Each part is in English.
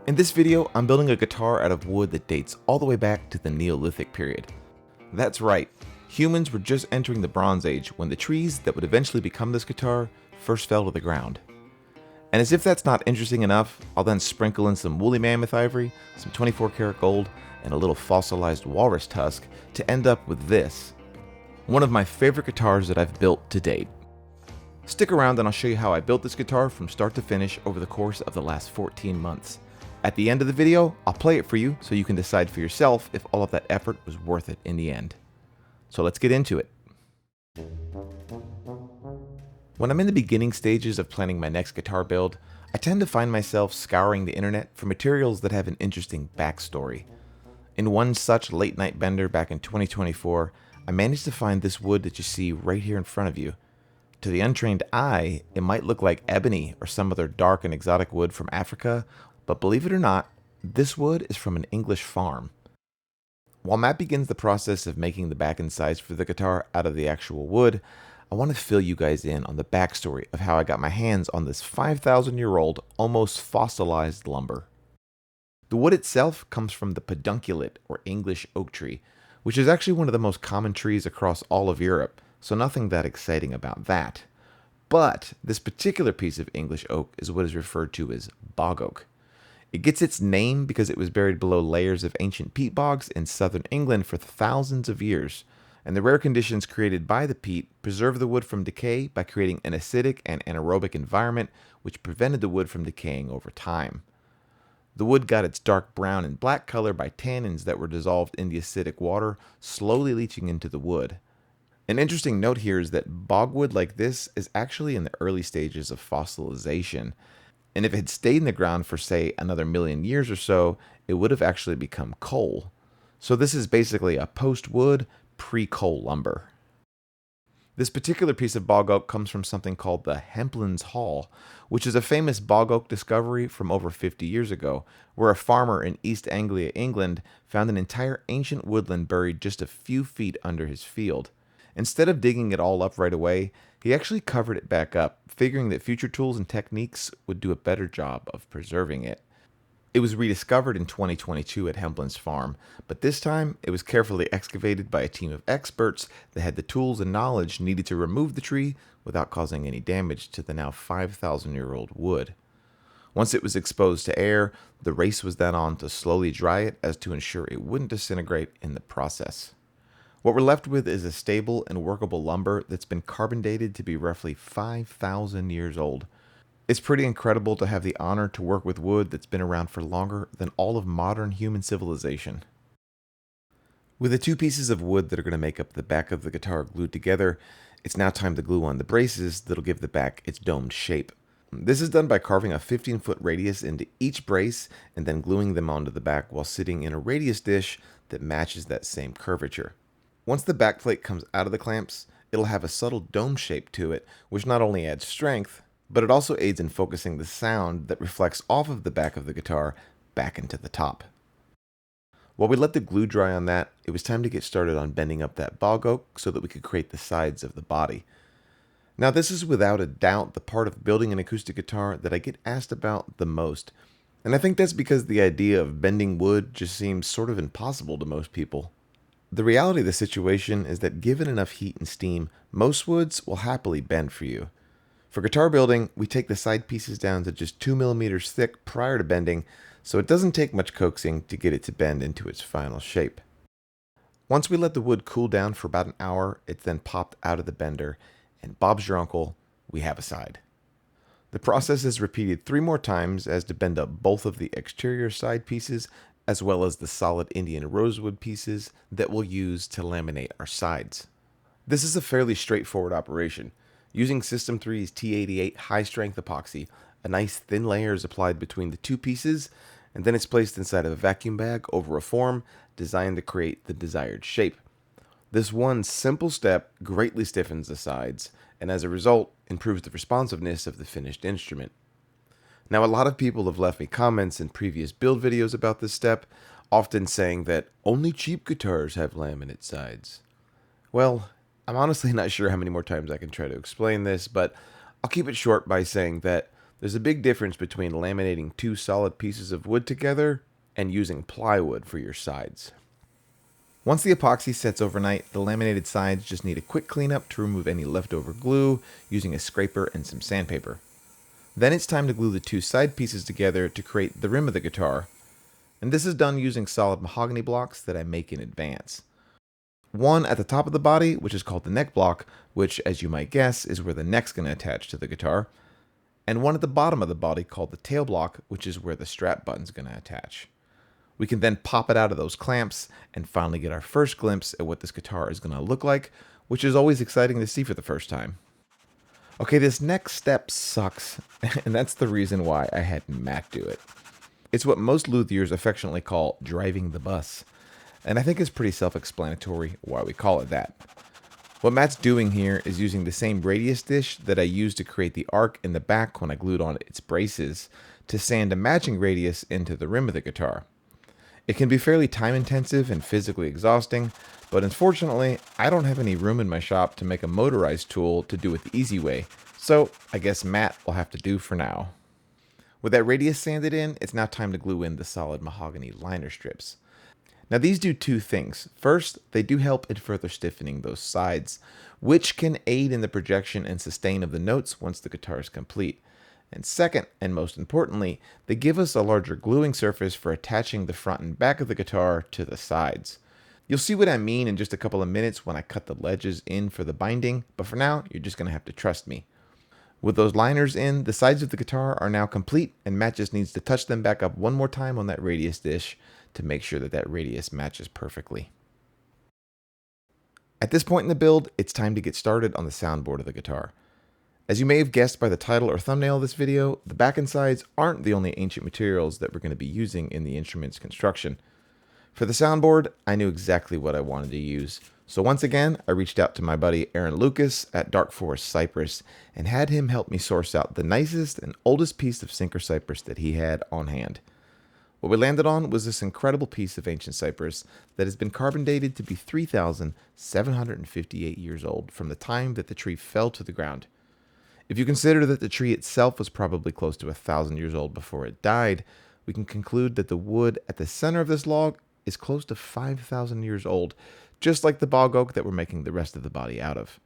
In this video, I'm building a guitar out of wood that dates all the way back to the Neolithic period. That's right, humans were just entering the Bronze Age when the trees that would eventually become this guitar first fell to the ground. And as if that's not interesting enough, I'll then sprinkle in some woolly mammoth ivory, some 24 karat gold, and a little fossilized walrus tusk to end up with this. One of my favorite guitars that I've built to date. Stick around and I'll show you how I built this guitar from start to finish over the course of the last 14 months. At the end of the video, I'll play it for you so you can decide for yourself if all of that effort was worth it in the end. So let's get into it. When I'm in the beginning stages of planning my next guitar build, I tend to find myself scouring the internet for materials that have an interesting backstory. In one such late night bender back in 2024, I managed to find this wood that you see right here in front of you. To the untrained eye, it might look like ebony or some other dark and exotic wood from Africa, but believe it or not, this wood is from an English farm. While Matt begins the process of making the back and sides for the guitar out of the actual wood, I want to fill you guys in on the backstory of how I got my hands on this 5,000-year-old, almost fossilized lumber. The wood itself comes from the pedunculate or English oak tree, which is actually one of the most common trees across all of Europe, so nothing that exciting about that. But this particular piece of English oak is what is referred to as bog oak. It gets its name because it was buried below layers of ancient peat bogs in southern England for thousands of years, and the rare conditions created by the peat preserved the wood from decay by creating an acidic and anaerobic environment which prevented the wood from decaying over time. The wood got its dark brown and black color by tannins that were dissolved in the acidic water, slowly leaching into the wood. An interesting note here is that bogwood like this is actually in the early stages of fossilization, and if it had stayed in the ground for, say, another million years or so, it would have actually become coal. So this is basically a post-wood, pre-coal lumber. This particular piece of bog oak comes from something called the Hemplin's Hall, which is a famous bog oak discovery from over 50 years ago, where a farmer in East Anglia, England, found an entire ancient woodland buried just a few feet under his field. Instead of digging it all up right away, he actually covered it back up, figuring that future tools and techniques would do a better job of preserving it. It was rediscovered in 2022 at Hemplin's farm, but this time it was carefully excavated by a team of experts that had the tools and knowledge needed to remove the tree without causing any damage to the now 5,000-year-old wood. Once it was exposed to air, the race was then on to slowly dry it as to ensure it wouldn't disintegrate in the process. What we're left with is a stable and workable lumber that's been carbon dated to be roughly 5,000 years old. It's pretty incredible to have the honor to work with wood that's been around for longer than all of modern human civilization. With the two pieces of wood that are going to make up the back of the guitar glued together, it's now time to glue on the braces that'll give the back its domed shape. This is done by carving a 15-foot radius into each brace and then gluing them onto the back while sitting in a radius dish that matches that same curvature. Once the backplate comes out of the clamps, it'll have a subtle dome shape to it, which not only adds strength, but it also aids in focusing the sound that reflects off of the back of the guitar back into the top. While we let the glue dry on that, it was time to get started on bending up that bog oak so that we could create the sides of the body. Now this is without a doubt the part of building an acoustic guitar that I get asked about the most, and I think that's because the idea of bending wood just seems sort of impossible to most people. The reality of the situation is that given enough heat and steam, most woods will happily bend for you. For guitar building, we take the side pieces down to just 2 millimeters thick prior to bending, so it doesn't take much coaxing to get it to bend into its final shape. Once we let the wood cool down for about an hour, it's then popped out of the bender, and Bob's your uncle, we have a side. The process is repeated 3 more times as to bend up both of the exterior side pieces as well as the solid Indian rosewood pieces that we'll use to laminate our sides. This is a fairly straightforward operation. Using System 3's T88 high-strength epoxy, a nice thin layer is applied between the two pieces, and then it's placed inside of a vacuum bag over a form designed to create the desired shape. This one simple step greatly stiffens the sides, and as a result, improves the responsiveness of the finished instrument. Now, a lot of people have left me comments in previous build videos about this step, often saying that only cheap guitars have laminate sides. Well, I'm honestly not sure how many more times I can try to explain this, but I'll keep it short by saying that There's a big difference between laminating two solid pieces of wood together and using plywood for your sides. Once the epoxy sets overnight, the laminated sides just need a quick cleanup to remove any leftover glue using a scraper and some sandpaper. Then it's time to glue the two side pieces together to create the rim of the guitar, and this is done using solid mahogany blocks that I make in advance. One at the top of the body, which is called the neck block, which, as you might guess, is where the neck's going to attach to the guitar, and one at the bottom of the body called the tail block, which is where the strap button's going to attach. We can then pop it out of those clamps and finally get our first glimpse at what this guitar is going to look like, which is always exciting to see for the first time. Okay, this next step sucks, and that's the reason why I had Matt do it. It's what most luthiers affectionately call driving the bus, and I think it's pretty self-explanatory why we call it that. What Matt's doing here is using the same radius dish that I used to create the arc in the back when I glued on its braces to sand a matching radius into the rim of the guitar. It can be fairly time intensive and physically exhausting, but unfortunately, I don't have any room in my shop to make a motorized tool to do it the easy way, so I guess Matt will have to do for now. With that radius sanded in, it's now time to glue in the solid mahogany liner strips. Now these do two things. First, they do help in further stiffening those sides, which can aid in the projection and sustain of the notes once the guitar is complete. And second, and most importantly, they give us a larger gluing surface for attaching the front and back of the guitar to the sides. You'll see what I mean in just a couple of minutes when I cut the ledges in for the binding, but for now, you're just going to have to trust me. With those liners in, the sides of the guitar are now complete, and Matt just needs to touch them back up one more time on that radius dish to make sure that that radius matches perfectly. At this point in the build, it's time to get started on the soundboard of the guitar. As you may have guessed by the title or thumbnail of this video, the back and sides aren't the only ancient materials that we're going to be using in the instrument's construction. For the soundboard, I knew exactly what I wanted to use, so once again, I reached out to my buddy Aaron Lucas at Dark Forest Cypress and had him help me source out the nicest and oldest piece of sinker cypress that he had on hand. What we landed on was this incredible piece of ancient cypress that has been carbon dated to be 3,758 years old from the time that the tree fell to the ground. If you consider that the tree itself was probably close to 1,000 years old before it died, we can conclude that the wood at the center of this log is close to 5,000 years old, just like the bog oak that we're making the rest of the body out of.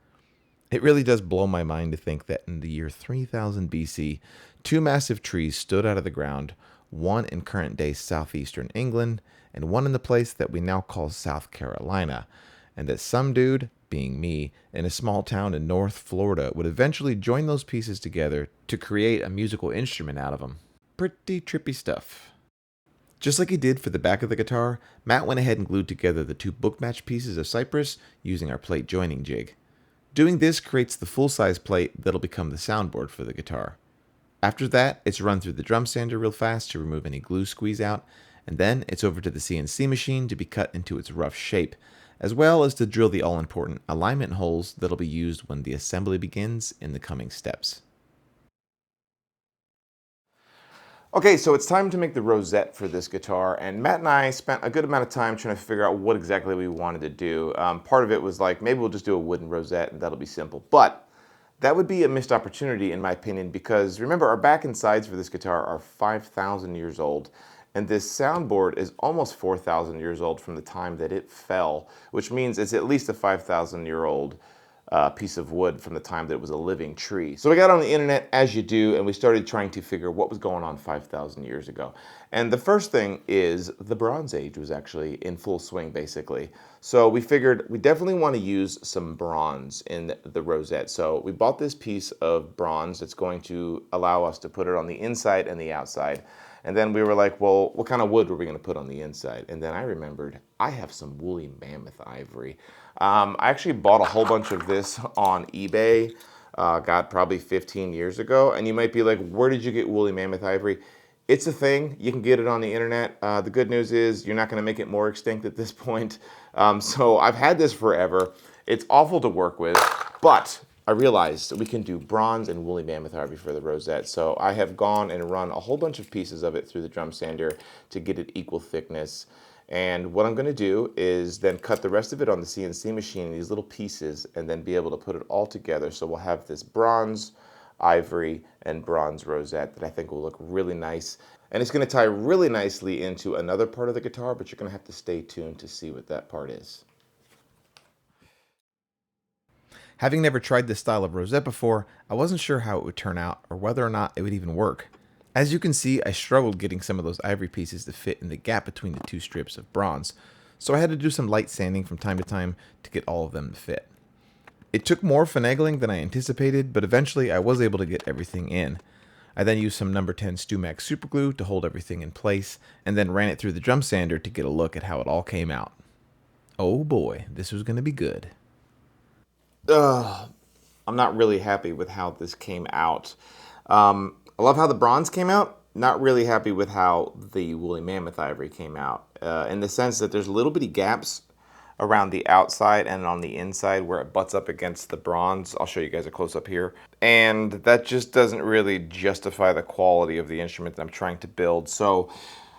It really does blow my mind to think that in the year 3000 BC, two massive trees stood out of the ground, one in current-day southeastern England, and one in the place that we now call South Carolina, and that some dude, being me, in a small town in North Florida would eventually join those pieces together to create a musical instrument out of them. Pretty trippy stuff. Just like he did for the back of the guitar, Matt went ahead and glued together the two book-match pieces of cypress using our plate joining jig. Doing this creates the full-size plate that'll become the soundboard for the guitar. After that, it's run through the drum sander real fast to remove any glue squeeze out, and then it's over to the CNC machine to be cut into its rough shape, as well as to drill the all-important alignment holes that'll be used when the assembly begins in the coming steps. Okay, so it's time to make the rosette for this guitar, and Matt and I spent a good amount of time trying to figure out what exactly we wanted to do. Part of it was like, maybe we'll just do a wooden rosette and that'll be simple, but that would be a missed opportunity in my opinion, because remember, our back and sides for this guitar are 5,000 years old. And this soundboard is almost 4,000 years old from the time that it fell, which means it's at least a 5,000-year-old piece of wood from the time that it was a living tree. So we got on the internet, as you do, and we started trying to figure what was going on 5,000 years ago. And the first thing is the Bronze Age was actually in full swing, basically. So we figured we definitely want to use some bronze in the rosette. So we bought this piece of bronze that's going to allow us to put it on the inside and the outside. And then we were like, well, what kind of wood were we going to put on the inside? And then I remembered I have some woolly mammoth ivory. I actually bought a whole bunch of this on eBay, got probably 15 years ago. And you might be like, where did you get woolly mammoth ivory? It's a thing. You can get it on the internet. The good news is you're not going to make it more extinct at this point. So I've had this forever. It's awful to work with, but I realized that we can do bronze and woolly mammoth ivory for the rosette. So I have gone and run a whole bunch of pieces of it through the drum sander to get it equal thickness. And what I'm going to do is then cut the rest of it on the CNC machine in these little pieces and then be able to put it all together. So we'll have this bronze ivory and bronze rosette that I think will look really nice. And it's going to tie really nicely into another part of the guitar, but you're going to have to stay tuned to see what that part is. Having never tried this style of rosette before, I wasn't sure how it would turn out or whether or not it would even work. As you can see, I struggled getting some of those ivory pieces to fit in the gap between the two strips of bronze, so I had to do some light sanding from time to time to get all of them to fit. It took more finagling than I anticipated, but eventually I was able to get everything in. I then used some number 10 StewMax superglue to hold everything in place, and then ran it through the drum sander to get a look at how it all came out. Oh boy, this was going to be good. I'm not really happy with how this came out. I love how the bronze came out. Not really happy with how the woolly mammoth ivory came out. In the sense that there's little bitty gaps around the outside and on the inside where it butts up against the bronze. I'll show you guys a close-up here. And that just doesn't really justify the quality of the instrument that I'm trying to build. So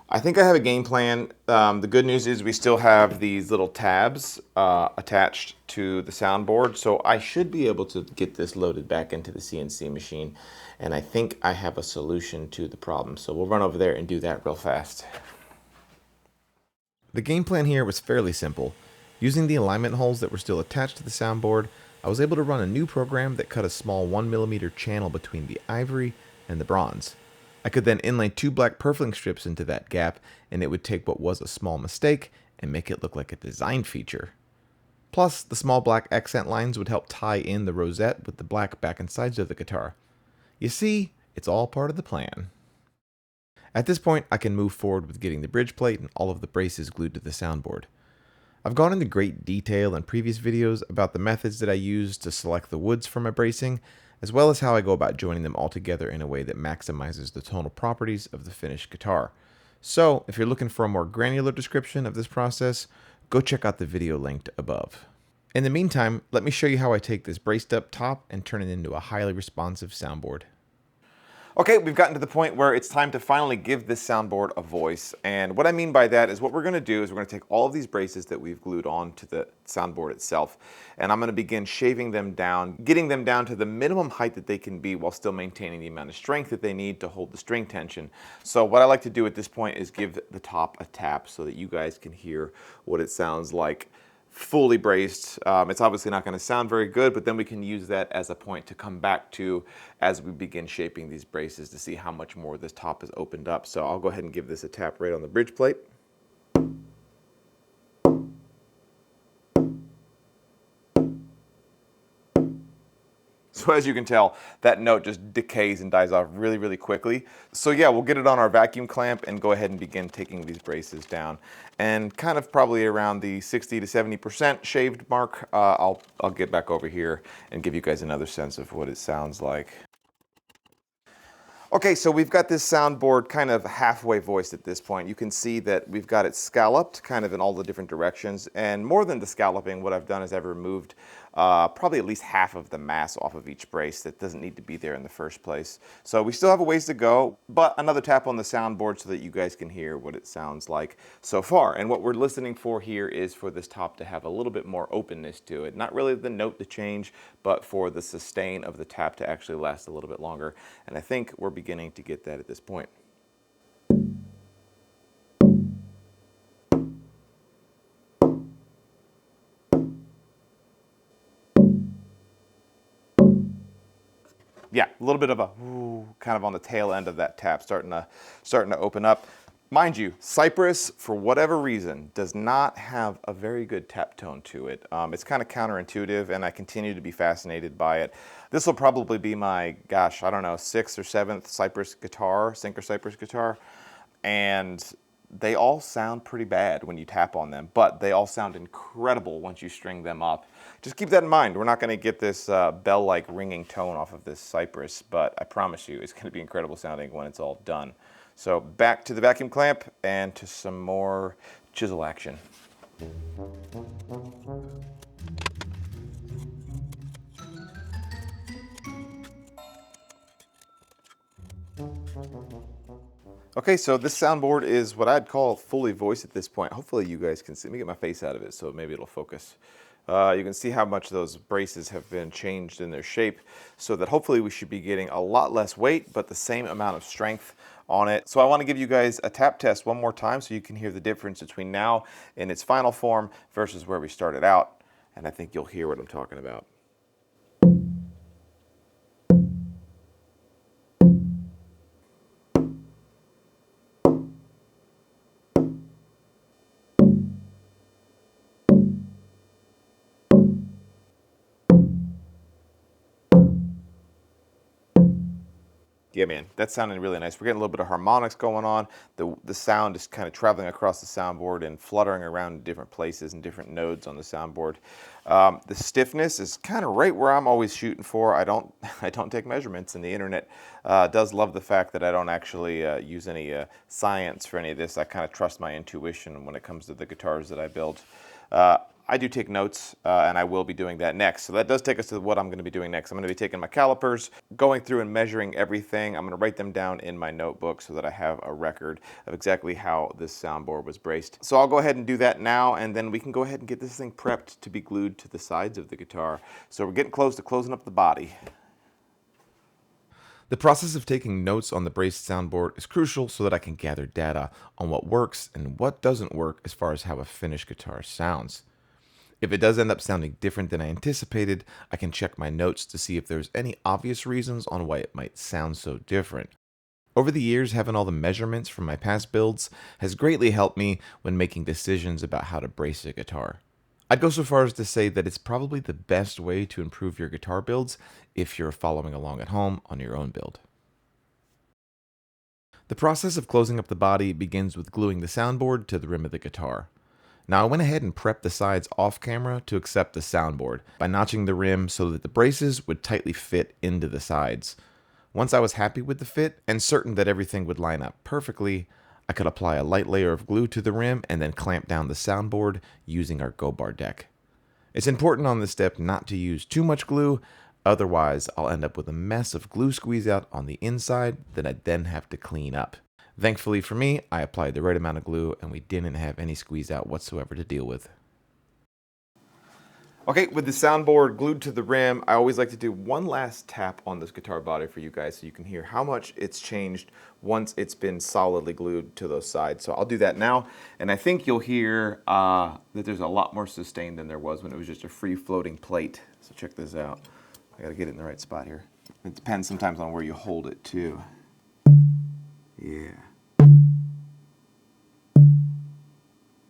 I think I have a game plan. The good news is we still have these little tabs attached to the soundboard, so I should be able to get this loaded back into the CNC machine, and I think I have a solution to the problem. So we'll run over there and do that real fast. The game plan here was fairly simple. Using the alignment holes that were still attached to the soundboard, I was able to run a new program that cut a small 1mm channel between the ivory and the bronze. I could then inlay 2 black purfling strips into that gap, and it would take what was a small mistake and make it look like a design feature. Plus, the small black accent lines would help tie in the rosette with the black back and sides of the guitar. You see, it's all part of the plan. At this point, I can move forward with getting the bridge plate and all of the braces glued to the soundboard. I've gone into great detail in previous videos about the methods that I use to select the woods for my bracing, as well as how I go about joining them all together in a way that maximizes the tonal properties of the finished guitar. So, if you're looking for a more granular description of this process, go check out the video linked above. In the meantime, let me show you how I take this braced up top and turn it into a highly responsive soundboard. Okay, we've gotten to the point where it's time to finally give this soundboard a voice. And what I mean by that is what we're going to do is we're going to take all of these braces that we've glued on to the soundboard itself, and I'm going to begin shaving them down, getting them down to the minimum height that they can be while still maintaining the amount of strength that they need to hold the string tension. So what I like to do at this point is give the top a tap so that you guys can hear what it sounds like fully braced. It's obviously not going to sound very good, but then we can use that as a point to come back to as we begin shaping these braces to see how much more this top is opened up. So I'll go ahead and give this a tap right on the bridge plate. So as you can tell, that note just decays and dies off really, really quickly. So yeah, we'll get it on our vacuum clamp and go ahead and begin taking these braces down. And kind of probably around the 60 to 70% shaved mark, I'll get back over here and give you guys another sense of what it sounds like. Okay, so we've got this soundboard kind of halfway voiced at this point. You can see that we've got it scalloped kind of in all the different directions. And more than the scalloping, what I've done is I've removed probably at least half of the mass off of each brace that doesn't need to be there in the first place. So we still have a ways to go, but another tap on the soundboard so that you guys can hear what it sounds like so far. And what we're listening for here is for this top to have a little bit more openness to it. Not really the note to change, but for the sustain of the tap to actually last a little bit longer. And I think we're beginning to get that at this point. Yeah, a little bit of a ooh, kind of on the tail end of that tap, starting to open up. Mind you, Cypress, for whatever reason, does not have a very good tap tone to it. It's kind of counterintuitive, and I continue to be fascinated by it. This will probably be my, gosh, I don't know, 6th or 7th Cypress guitar, Synchro Cypress guitar, and they all sound pretty bad when you tap on them, but they all sound incredible once you string them up. Just keep that in mind. We're not going to get this bell-like ringing tone off of this Cypress, but I promise you it's going to be incredible sounding when it's all done. So back to the vacuum clamp and to some more chisel action. Okay, so this soundboard is what I'd call fully voiced at this point. Hopefully you guys can see. Let me get my face out of it so maybe it'll focus You can see how much those braces have been changed in their shape, so that hopefully we should be getting a lot less weight, but the same amount of strength on it. So I want to give you guys a tap test one more time so you can hear the difference between now in its final form versus where we started out, and I think you'll hear what I'm talking about. Yeah, man, that's sounding really nice. We're getting a little bit of harmonics going on. The sound is kind of traveling across the soundboard and fluttering around in different places and different nodes on the soundboard. The stiffness is kind of right where I'm always shooting for. I don't take measurements, and the internet does love the fact that I don't actually use any science for any of this. I kind of trust my intuition when it comes to the guitars that I build. I do take notes, and I will be doing that next. So that does take us to what I'm going to be doing next. I'm going to be taking my calipers, going through and measuring everything. I'm going to write them down in my notebook so that I have a record of exactly how this soundboard was braced. So I'll go ahead and do that now, and then we can go ahead and get this thing prepped to be glued to the sides of the guitar. So we're getting close to closing up the body. The process of taking notes on the braced soundboard is crucial so that I can gather data on what works and what doesn't work as far as how a finished guitar sounds. If it does end up sounding different than I anticipated, I can check my notes to see if there's any obvious reasons on why it might sound so different. Over the years, having all the measurements from my past builds has greatly helped me when making decisions about how to brace a guitar. I'd go so far as to say that it's probably the best way to improve your guitar builds if you're following along at home on your own build. The process of closing up the body begins with gluing the soundboard to the rim of the guitar. Now I went ahead and prepped the sides off camera to accept the soundboard by notching the rim so that the braces would tightly fit into the sides. Once I was happy with the fit and certain that everything would line up perfectly, I could apply a light layer of glue to the rim and then clamp down the soundboard using our go bar deck. It's important on this step not to use too much glue, otherwise I'll end up with a mess of glue squeeze out on the inside that I then have to clean up. Thankfully for me, I applied the right amount of glue and we didn't have any squeeze out whatsoever to deal with. Okay, with the soundboard glued to the rim, I always like to do one last tap on this guitar body for you guys so you can hear how much it's changed once it's been solidly glued to those sides. So I'll do that now, and I think you'll hear that there's a lot more sustain than there was when it was just a free floating plate. So check this out. I gotta get it in the right spot here. It depends sometimes on where you hold it too. Yeah.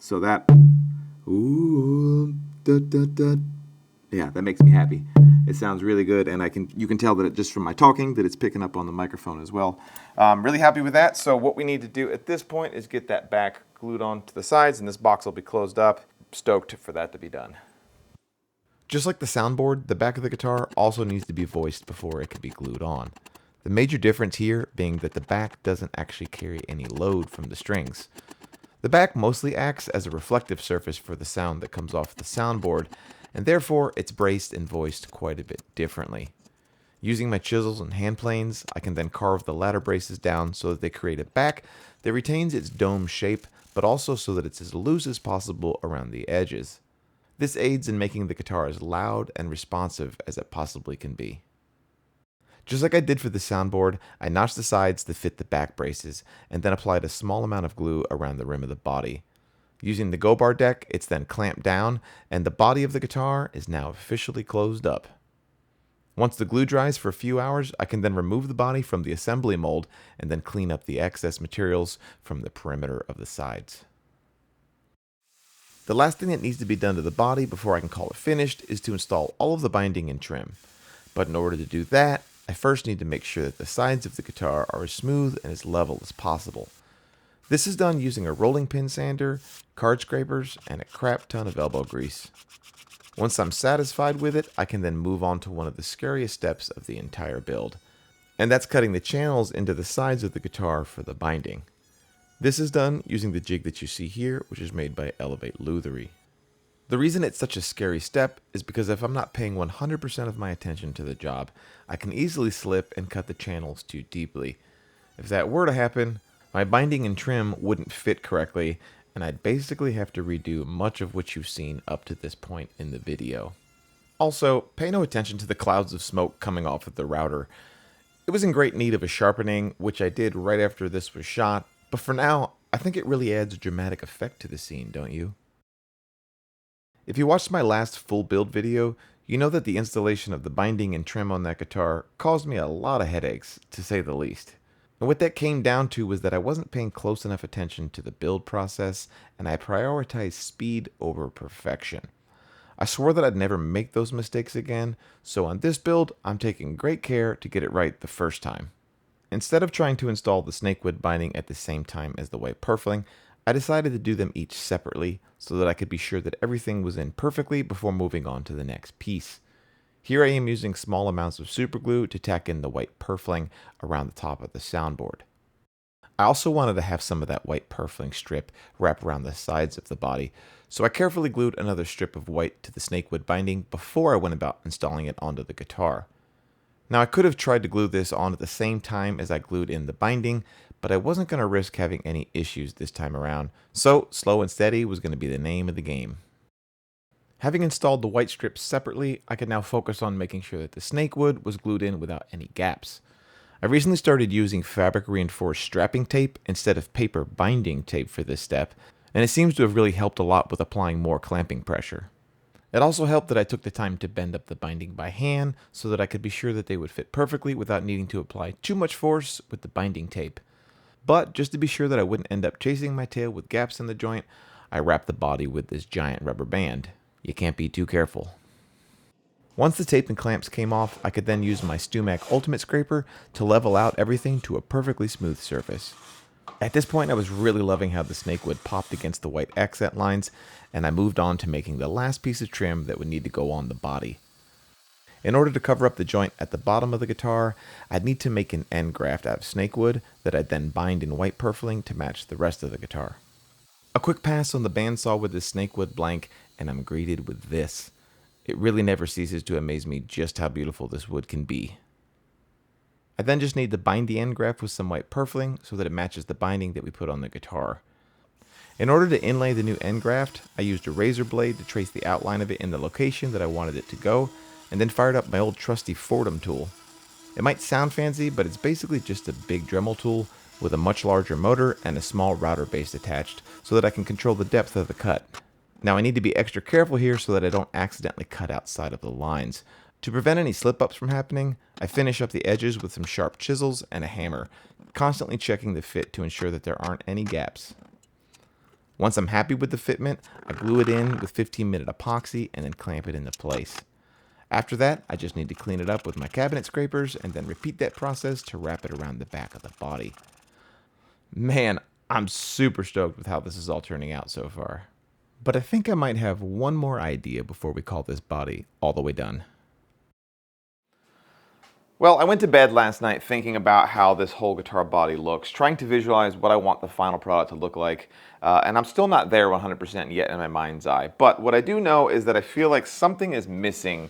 So that, ooh, da, da, da. Yeah, that makes me happy. It sounds really good, and you can tell that it, just from my talking that it's picking up on the microphone as well. I'm really happy with that. So what we need to do at this point is get that back glued onto the sides, and this box will be closed up. Stoked for that to be done. Just like the soundboard, the back of the guitar also needs to be voiced before it can be glued on. The major difference here being that the back doesn't actually carry any load from the strings. The back mostly acts as a reflective surface for the sound that comes off the soundboard, and therefore it's braced and voiced quite a bit differently. Using my chisels and hand planes, I can then carve the ladder braces down so that they create a back that retains its dome shape, but also so that it's as loose as possible around the edges. This aids in making the guitar as loud and responsive as it possibly can be. Just like I did for the soundboard, I notched the sides to fit the back braces, and then applied a small amount of glue around the rim of the body. Using the go bar deck, it's then clamped down, and the body of the guitar is now officially closed up. Once the glue dries for a few hours, I can then remove the body from the assembly mold, and then clean up the excess materials from the perimeter of the sides. The last thing that needs to be done to the body before I can call it finished is to install all of the binding and trim. But in order to do that, I first need to make sure that the sides of the guitar are as smooth and as level as possible. This is done using a rolling pin sander, card scrapers, and a crap ton of elbow grease. Once I'm satisfied with it, I can then move on to one of the scariest steps of the entire build, and that's cutting the channels into the sides of the guitar for the binding. This is done using the jig that you see here, which is made by Elevate Luthery. The reason it's such a scary step is because if I'm not paying 100% of my attention to the job, I can easily slip and cut the channels too deeply. If that were to happen, my binding and trim wouldn't fit correctly, and I'd basically have to redo much of what you've seen up to this point in the video. Also, pay no attention to the clouds of smoke coming off of the router. It was in great need of a sharpening, which I did right after this was shot, but for now, I think it really adds a dramatic effect to the scene, don't you? If you watched my last full build video, you know that the installation of the binding and trim on that guitar caused me a lot of headaches, to say the least. And what that came down to was that I wasn't paying close enough attention to the build process, and I prioritized speed over perfection. I swore that I'd never make those mistakes again, so on this build, I'm taking great care to get it right the first time. Instead of trying to install the snakewood binding at the same time as the white purfling, I decided to do them each separately so that I could be sure that everything was in perfectly before moving on to the next piece. Here I am using small amounts of superglue to tack in the white purfling around the top of the soundboard. I also wanted to have some of that white purfling strip wrap around the sides of the body, so I carefully glued another strip of white to the snakewood binding before I went about installing it onto the guitar. Now I could have tried to glue this on at the same time as I glued in the binding, but I wasn't going to risk having any issues this time around, so slow and steady was going to be the name of the game. Having installed the white strips separately, I could now focus on making sure that the snakewood was glued in without any gaps. I recently started using fabric reinforced strapping tape instead of paper binding tape for this step, and it seems to have really helped a lot with applying more clamping pressure. It also helped that I took the time to bend up the binding by hand so that I could be sure that they would fit perfectly without needing to apply too much force with the binding tape. But just to be sure that I wouldn't end up chasing my tail with gaps in the joint, I wrapped the body with this giant rubber band. You can't be too careful. Once the tape and clamps came off, I could then use my StewMac Ultimate Scraper to level out everything to a perfectly smooth surface. At this point, I was really loving how the snakewood popped against the white accent lines, and I moved on to making the last piece of trim that would need to go on the body. In order to cover up the joint at the bottom of the guitar, I'd need to make an end graft out of snakewood that I'd then bind in white purfling to match the rest of the guitar. A quick pass on the bandsaw with this snakewood blank, and I'm greeted with this. It really never ceases to amaze me just how beautiful this wood can be. I then just need to bind the end graft with some white purfling so that it matches the binding that we put on the guitar. In order to inlay the new end graft, I used a razor blade to trace the outline of it in the location that I wanted it to go, and then fired up my old trusty Fordham tool. It might sound fancy, but it's basically just a big Dremel tool with a much larger motor and a small router base attached so that I can control the depth of the cut. Now I need to be extra careful here so that I don't accidentally cut outside of the lines. To prevent any slip-ups from happening, I finish up the edges with some sharp chisels and a hammer, constantly checking the fit to ensure that there aren't any gaps. Once I'm happy with the fitment, I glue it in with 15-minute epoxy and then clamp it into place. After that, I just need to clean it up with my cabinet scrapers and then repeat that process to wrap it around the back of the body. Man, I'm super stoked with how this is all turning out so far. But I think I might have one more idea before we call this body all the way done. Well, I went to bed last night thinking about how this whole guitar body looks, trying to visualize what I want the final product to look like, and I'm still not there 100% yet in my mind's eye. But what I do know is that I feel like something is missing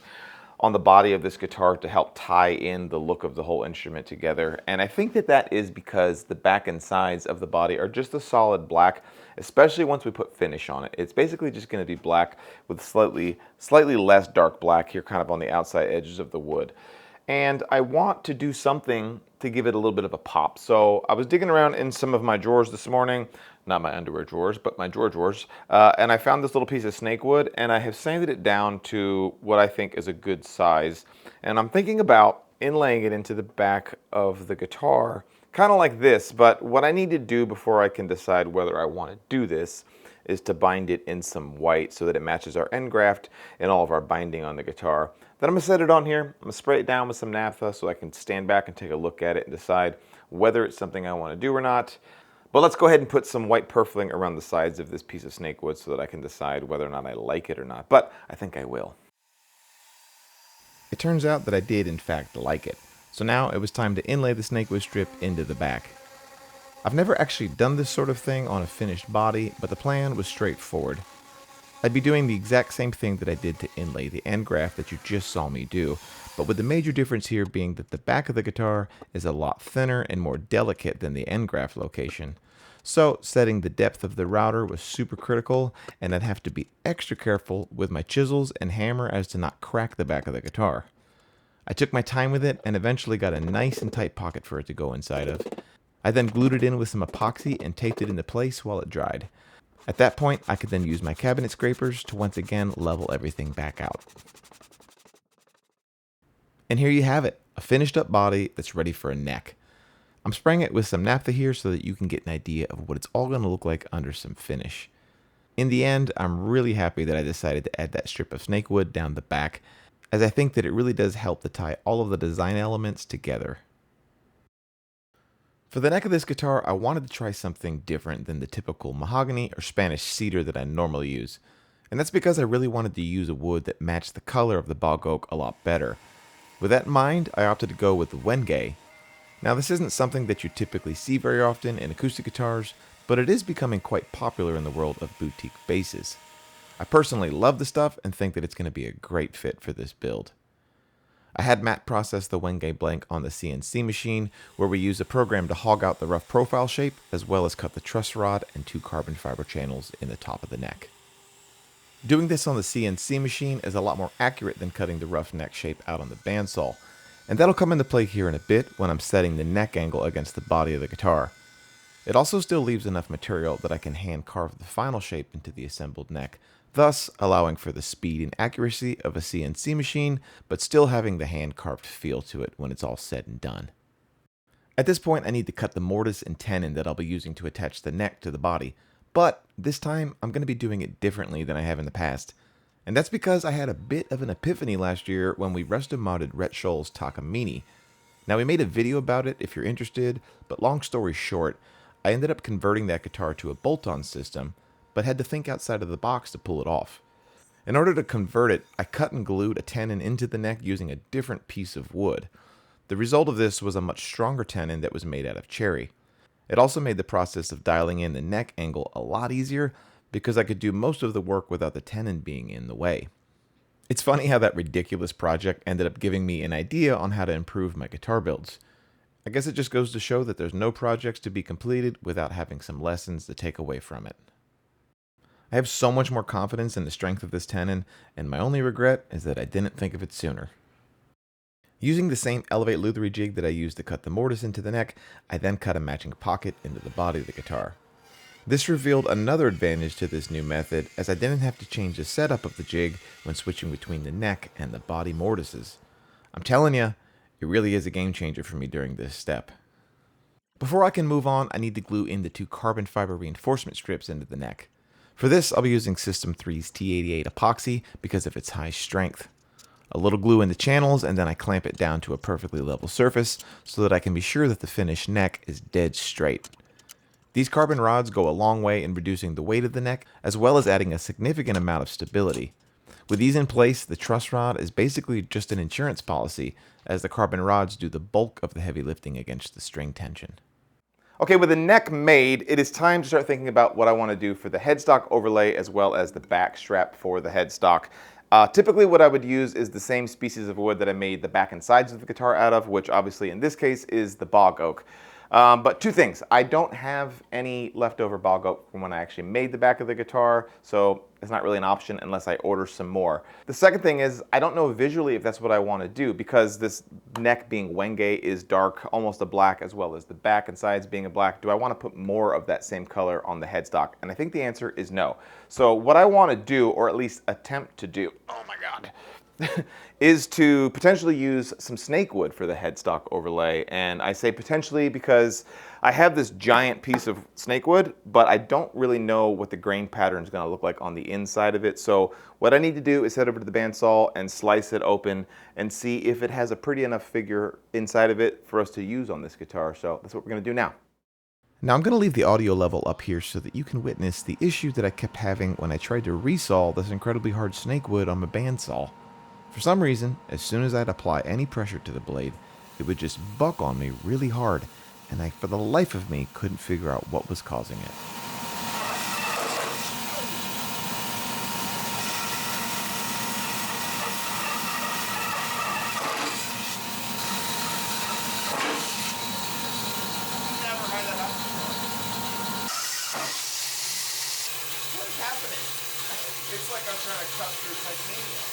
on the body of this guitar to help tie in the look of the whole instrument together. And I think that that is because the back and sides of the body are just a solid black, especially once we put finish on it. It's basically just going to be black with slightly less dark black here kind of on the outside edges of the wood. And I want to do something to give it a little bit of a pop. So I was digging around in some of my drawers this morning, not my underwear drawers, but my drawers, and I found this little piece of snakewood, and I have sanded it down to what I think is a good size. And I'm thinking about inlaying it into the back of the guitar, kind of like this, but what I need to do before I can decide whether I want to do this is to bind it in some white so that it matches our end graft and all of our binding on the guitar. Then I'm going to set it on here. I'm going to spray it down with some naphtha so I can stand back and take a look at it and decide whether it's something I want to do or not. But let's go ahead and put some white purfling around the sides of this piece of snakewood so that I can decide whether or not I like it or not. But I think I will. It turns out that I did in fact like it. So now it was time to inlay the snakewood strip into the back. I've never actually done this sort of thing on a finished body, but the plan was straightforward. I'd be doing the exact same thing that I did to inlay the end graft that you just saw me do, but with the major difference here being that the back of the guitar is a lot thinner and more delicate than the end graft location. So setting the depth of the router was super critical, and I'd have to be extra careful with my chisels and hammer as to not crack the back of the guitar. I took my time with it and eventually got a nice and tight pocket for it to go inside of. I then glued it in with some epoxy and taped it into place while it dried. At that point, I could then use my cabinet scrapers to once again level everything back out. And here you have it, a finished up body that's ready for a neck. I'm spraying it with some naphtha here so that you can get an idea of what it's all going to look like under some finish. In the end, I'm really happy that I decided to add that strip of snakewood down the back, as I think that it really does help to tie all of the design elements together. For the neck of this guitar, I wanted to try something different than the typical mahogany or Spanish cedar that I normally use. And that's because I really wanted to use a wood that matched the color of the bog oak a lot better. With that in mind, I opted to go with the Wenge. Now this isn't something that you typically see very often in acoustic guitars, but it is becoming quite popular in the world of boutique basses. I personally love the stuff and think that it's going to be a great fit for this build. I had Matt process the Wenge blank on the CNC machine, where we used a program to hog out the rough profile shape, as well as cut the truss rod and 2 carbon fiber channels in the top of the neck. Doing this on the CNC machine is a lot more accurate than cutting the rough neck shape out on the bandsaw, and that'll come into play here in a bit when I'm setting the neck angle against the body of the guitar. It also still leaves enough material that I can hand carve the final shape into the assembled neck, thus allowing for the speed and accuracy of a CNC machine, but still having the hand-carved feel to it when it's all said and done. At this point, I need to cut the mortise and tenon that I'll be using to attach the neck to the body, but this time I'm going to be doing it differently than I have in the past. And that's because I had a bit of an epiphany last year when we resto modded Rhett Scholl's Takamine. Now, we made a video about it if you're interested, but long story short, I ended up converting that guitar to a bolt-on system, but had to think outside of the box to pull it off. In order to convert it, I cut and glued a tenon into the neck using a different piece of wood. The result of this was a much stronger tenon that was made out of cherry. It also made the process of dialing in the neck angle a lot easier because I could do most of the work without the tenon being in the way. It's funny how that ridiculous project ended up giving me an idea on how to improve my guitar builds. I guess it just goes to show that there's no projects to be completed without having some lessons to take away from it. I have so much more confidence in the strength of this tenon, and my only regret is that I didn't think of it sooner. Using the same elevate lutherie jig that I used to cut the mortise into the neck, I then cut a matching pocket into the body of the guitar. This revealed another advantage to this new method, as I didn't have to change the setup of the jig when switching between the neck and the body mortises. I'm telling you, it really is a game changer for me during this step. Before I can move on, I need to glue in the 2 carbon fiber reinforcement strips into the neck. For this, I'll be using System 3's T88 epoxy because of its high strength. A little glue in the channels, and then I clamp it down to a perfectly level surface so that I can be sure that the finished neck is dead straight. These carbon rods go a long way in reducing the weight of the neck, as well as adding a significant amount of stability. With these in place, the truss rod is basically just an insurance policy, as the carbon rods do the bulk of the heavy lifting against the string tension. Okay, with the neck made, it is time to start thinking about what I want to do for the headstock overlay as well as the back strap for the headstock. Typically what I would use is the same species of wood that I made the back and sides of the guitar out of, which obviously in this case is the bog oak. But 2 things. I don't have any leftover bog oak from when I actually made the back of the guitar, so it's not really an option unless I order some more. The second thing is I don't know visually if that's what I want to do, because this neck being Wenge is dark, almost a black, as well as the back and sides being a black. Do I want to put more of that same color on the headstock? And I think the answer is no. So what I want to do, or at least attempt to do, oh my God, is to potentially use some snakewood for the headstock overlay. And I say potentially because I have this giant piece of snakewood, but I don't really know what the grain pattern is going to look like on the inside of it. So what I need to do is head over to the bandsaw and slice it open and see if it has a pretty enough figure inside of it for us to use on this guitar. So that's what we're going to do now. Now I'm going to leave the audio level up here so that you can witness the issue that I kept having when I tried to resaw this incredibly hard snakewood on my bandsaw. For some reason, as soon as I'd apply any pressure to the blade, it would just buck on me really hard, and I, for the life of me, couldn't figure out what was causing it. trying to cut through titanium.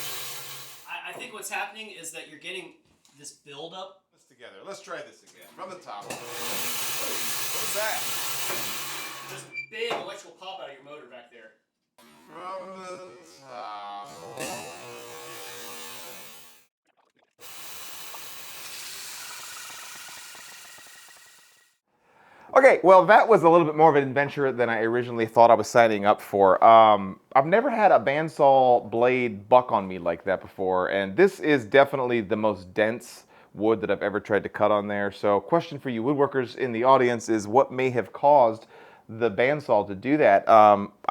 I think what's happening is that you're getting this buildup. Together. Let's try this again. From the top. What was that? There's a big electrical pop out of your motor back there. From the top. Okay, well, that was a little bit more of an adventure than I originally thought I was signing up for. I've never had a bandsaw blade buck on me like that before, and this is definitely the most dense wood that I've ever tried to cut on there. So, question for you woodworkers in the audience is, what may have caused the bandsaw to do that?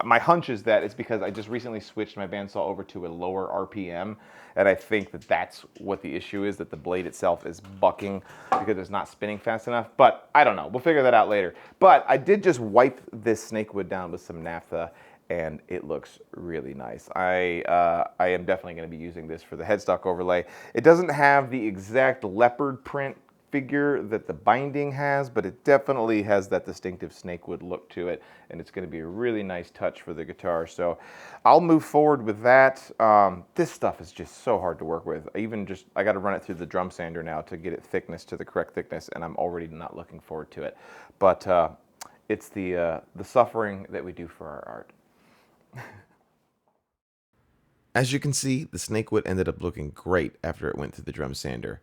My hunch is that it's because I just recently switched my bandsaw over to a lower RPM, and I think that that's what the issue is, that the blade itself is bucking because it's not spinning fast enough. But I don't know. We'll figure that out later. But I did just wipe this snakewood down with some naphtha, and it looks really nice. I am definitely going to be using this for the headstock overlay. It doesn't have the exact leopard print figure that the binding has, but it definitely has that distinctive snakewood look to it, and it's going to be a really nice touch for the guitar. So I'll move forward with that. This stuff is just so hard to work with. I got to run it through the drum sander now to get it thickness to the correct thickness, and I'm already not looking forward to it. But it's the suffering that we do for our art. As you can see, the snakewood ended up looking great after it went through the drum sander.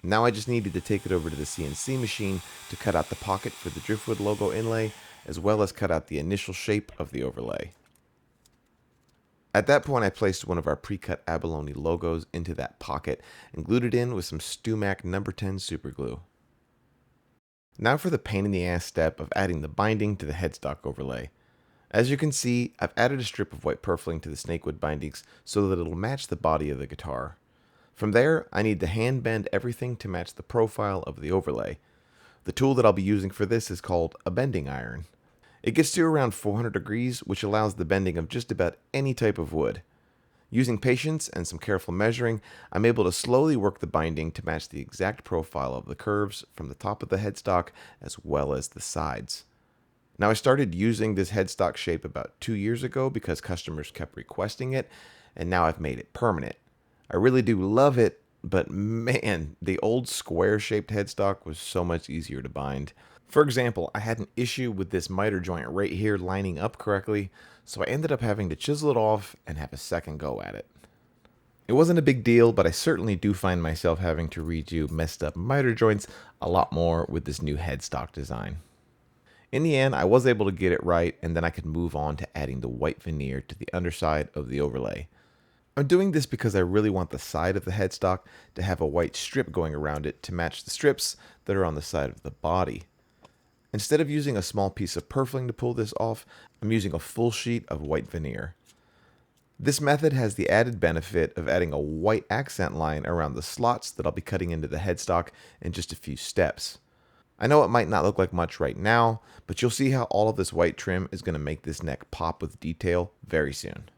Now I just needed to take it over to the CNC machine to cut out the pocket for the driftwood logo inlay, as well as cut out the initial shape of the overlay. At that point, I placed one of our pre-cut abalone logos into that pocket and glued it in with some StewMac No. 10 super glue. Now for the pain in the ass step of adding the binding to the headstock overlay. As you can see, I've added a strip of white purfling to the snakewood bindings so that it'll match the body of the guitar. From there, I need to hand bend everything to match the profile of the overlay. The tool that I'll be using for this is called a bending iron. It gets to around 400 degrees, which allows the bending of just about any type of wood. Using patience and some careful measuring, I'm able to slowly work the binding to match the exact profile of the curves from the top of the headstock as well as the sides. Now, I started using this headstock shape about 2 years ago because customers kept requesting it, and now I've made it permanent. I really do love it, but man, the old square-shaped headstock was so much easier to bind. For example, I had an issue with this miter joint right here lining up correctly, so I ended up having to chisel it off and have a second go at it. It wasn't a big deal, but I certainly do find myself having to redo messed up miter joints a lot more with this new headstock design. In the end, I was able to get it right, and then I could move on to adding the white veneer to the underside of the overlay. I'm doing this because I really want the side of the headstock to have a white strip going around it to match the strips that are on the side of the body. Instead of using a small piece of purfling to pull this off, I'm using a full sheet of white veneer. This method has the added benefit of adding a white accent line around the slots that I'll be cutting into the headstock in just a few steps. I know it might not look like much right now, but you'll see how all of this white trim is going to make this neck pop with detail very soon.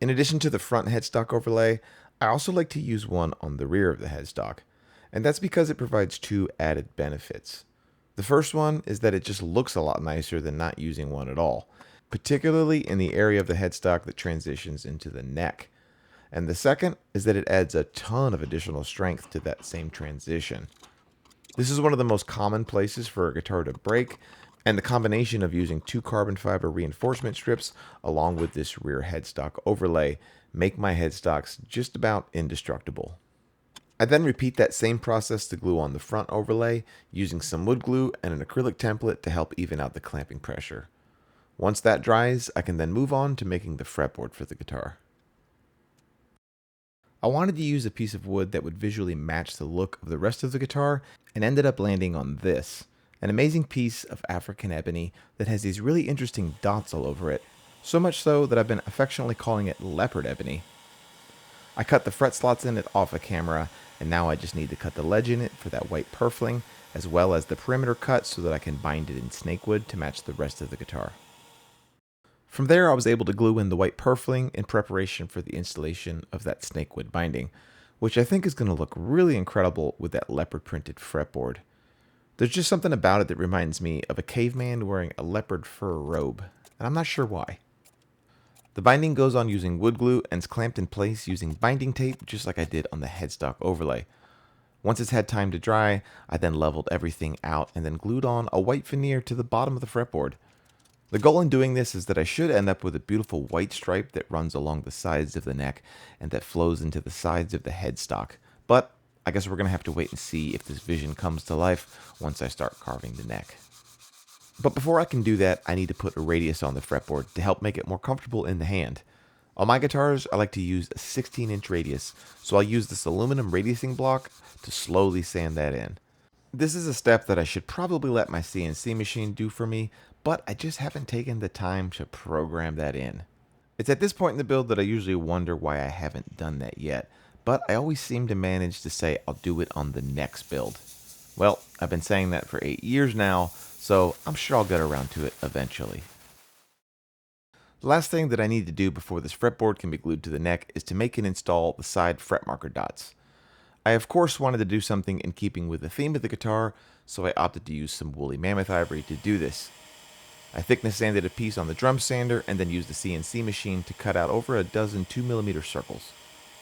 In addition to the front headstock overlay, I also like to use one on the rear of the headstock, and that's because it provides two added benefits. The first one is that it just looks a lot nicer than not using one at all, particularly in the area of the headstock that transitions into the neck. And the second is that it adds a ton of additional strength to that same transition. This is one of the most common places for a guitar to break, and the combination of using two carbon fiber reinforcement strips along with this rear headstock overlay make my headstocks just about indestructible. I then repeat that same process to glue on the front overlay using some wood glue and an acrylic template to help even out the clamping pressure. Once that dries, I can then move on to making the fretboard for the guitar. I wanted to use a piece of wood that would visually match the look of the rest of the guitar and ended up landing on this. An amazing piece of African ebony that has these really interesting dots all over it, so much so that I've been affectionately calling it leopard ebony. I cut the fret slots in it off a camera, and now I just need to cut the ledge in it for that white purfling, as well as the perimeter cut so that I can bind it in snakewood to match the rest of the guitar. From there, I was able to glue in the white purfling in preparation for the installation of that snakewood binding, which I think is going to look really incredible with that leopard printed fretboard. There's just something about it that reminds me of a caveman wearing a leopard fur robe, and I'm not sure why. The binding goes on using wood glue and is clamped in place using binding tape just like I did on the headstock overlay. Once it's had time to dry, I then leveled everything out and then glued on a white veneer to the bottom of the fretboard. The goal in doing this is that I should end up with a beautiful white stripe that runs along the sides of the neck and that flows into the sides of the headstock. But I guess we're going to have to wait and see if this vision comes to life once I start carving the neck. But before I can do that, I need to put a radius on the fretboard to help make it more comfortable in the hand. On my guitars, I like to use a 16-inch radius, so I'll use this aluminum radiusing block to slowly sand that in. This is a step that I should probably let my CNC machine do for me, but I just haven't taken the time to program that in. It's at this point in the build that I usually wonder why I haven't done that yet, but I always seem to manage to say I'll do it on the next build. Well, I've been saying that for 8 years now, so I'm sure I'll get around to it eventually. The last thing that I need to do before this fretboard can be glued to the neck is to make and install the side fret marker dots. I of course wanted to do something in keeping with the theme of the guitar, so I opted to use some woolly mammoth ivory to do this. I thickness sanded a piece on the drum sander and then used the CNC machine to cut out over a dozen 2mm circles.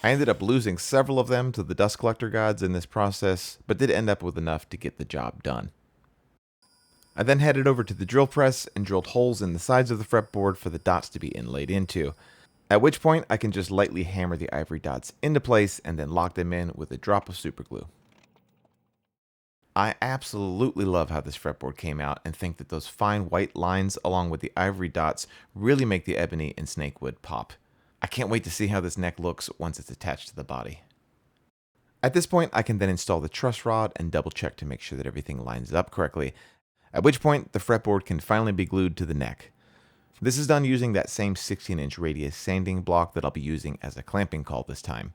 I ended up losing several of them to the dust collector gods in this process, but did end up with enough to get the job done. I then headed over to the drill press and drilled holes in the sides of the fretboard for the dots to be inlaid into, at which point I can just lightly hammer the ivory dots into place and then lock them in with a drop of superglue. I absolutely love how this fretboard came out and think that those fine white lines along with the ivory dots really make the ebony and snakewood pop. I can't wait to see how this neck looks once it's attached to the body. At this point, I can then install the truss rod and double check to make sure that everything lines up correctly, at which point the fretboard can finally be glued to the neck. This is done using that same 16-inch radius sanding block that I'll be using as a clamping caul this time.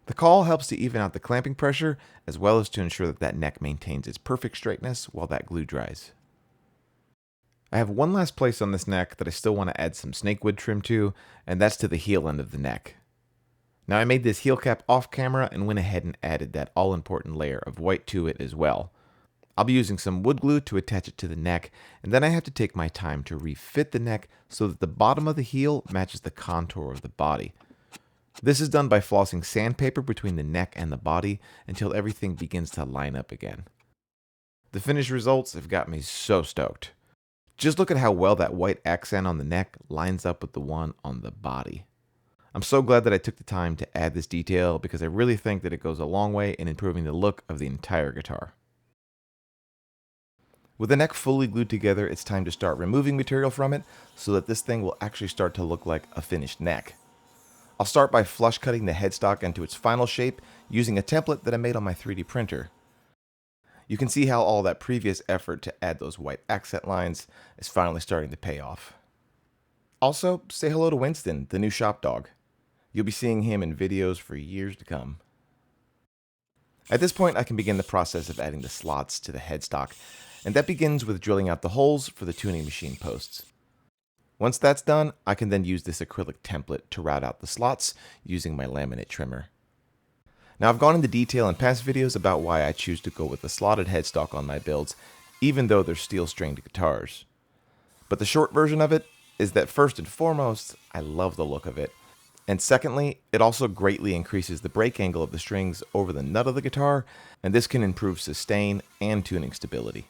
The caul helps to even out the clamping pressure, as well as to ensure that that neck maintains its perfect straightness while that glue dries. I have one last place on this neck that I still want to add some snakewood trim to, and that's to the heel end of the neck. Now I made this heel cap off camera and went ahead and added that all-important layer of white to it as well. I'll be using some wood glue to attach it to the neck, and then I have to take my time to refit the neck so that the bottom of the heel matches the contour of the body. This is done by flossing sandpaper between the neck and the body until everything begins to line up again. The finished results have got me so stoked. Just look at how well that white accent on the neck lines up with the one on the body. I'm so glad that I took the time to add this detail because I really think that it goes a long way in improving the look of the entire guitar. With the neck fully glued together, it's time to start removing material from it so that this thing will actually start to look like a finished neck. I'll start by flush cutting the headstock into its final shape using a template that I made on my 3D printer. You can see how all that previous effort to add those white accent lines is finally starting to pay off. Also, say hello to Winston, the new shop dog. You'll be seeing him in videos for years to come. At this point, I can begin the process of adding the slots to the headstock, and that begins with drilling out the holes for the tuning machine posts. Once that's done, I can then use this acrylic template to route out the slots using my laminate trimmer. Now I've gone into detail in past videos about why I choose to go with the slotted headstock on my builds, even though they're steel-stringed guitars. But the short version of it is that first and foremost, I love the look of it. And secondly, it also greatly increases the break angle of the strings over the nut of the guitar, and this can improve sustain and tuning stability.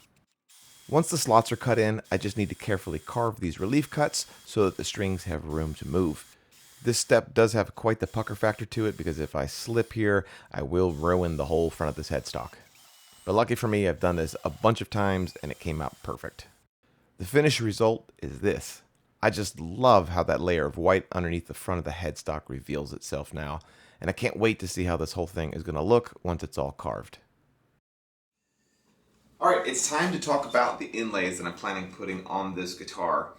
Once the slots are cut in, I just need to carefully carve these relief cuts so that the strings have room to move. This step does have quite the pucker factor to it because if I slip here, I will ruin the whole front of this headstock. But lucky for me, I've done this a bunch of times and it came out perfect. The finished result is this. I just love how that layer of white underneath the front of the headstock reveals itself now, and I can't wait to see how this whole thing is going to look once it's all carved. Alright, it's time to talk about the inlays that I'm planning putting on this guitar.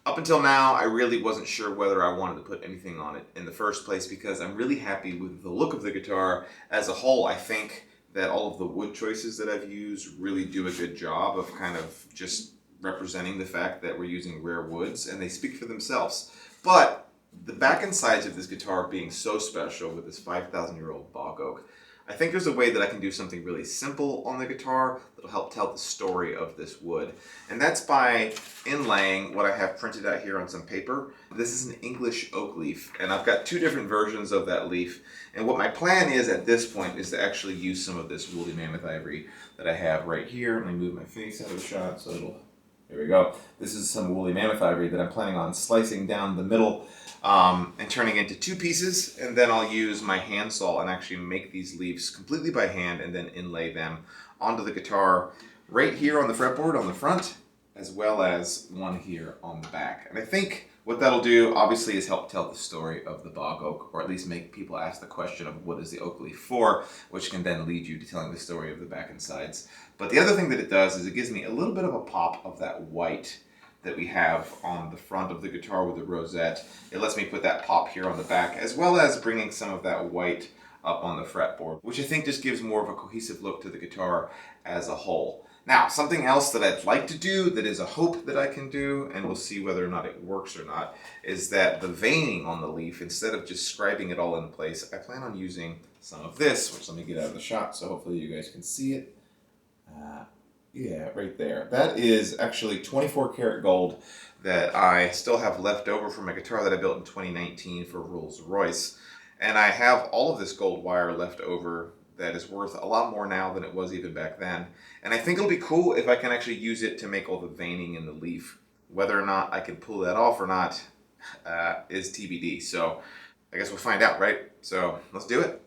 Up until now, I really wasn't sure whether I wanted to put anything on it in the first place because I'm really happy with the look of the guitar as a whole. I think that all of the wood choices that I've used really do a good job of kind of just representing the fact that we're using rare woods, and they speak for themselves. But the back and sides of this guitar being so special with this 5,000-year-old bog oak, I think there's a way that I can do something really simple on the guitar that'll help tell the story of this wood. And that's by inlaying what I have printed out here on some paper. This is an English oak leaf, and I've got two different versions of that leaf. And what my plan is at this point is to actually use some of this woolly mammoth ivory that I have right here. Let me move my face out of the shot so it'll, there we go. This is some woolly mammoth ivory that I'm planning on slicing down the middle and turning into two pieces, and then I'll use my handsaw and actually make these leaves completely by hand and then inlay them onto the guitar right here on the fretboard on the front, as well as one here on the back. And I think what that'll do obviously is help tell the story of the bog oak, or at least make people ask the question of what is the oak leaf for, which can then lead you to telling the story of the back and sides. But the other thing that it does is it gives me a little bit of a pop of that white that we have on the front of the guitar with the rosette. It lets me put that pop here on the back, as well as bringing some of that white up on the fretboard, which I think just gives more of a cohesive look to the guitar as a whole. Now, something else that I'd like to do, that is a hope that I can do, and we'll see whether or not it works or not, is that the veining on the leaf, instead of just scribing it all in place, I plan on using some of this, which let me get out of the shot so hopefully you guys can see it. Yeah, right there. That is actually 24 karat gold that I still have left over from a guitar that I built in 2019 for Rolls-Royce. And I have all of this gold wire left over that is worth a lot more now than it was even back then. And I think it'll be cool if I can actually use it to make all the veining in the leaf. Whether or not I can pull that off or not is TBD. So I guess we'll find out, right? So let's do it.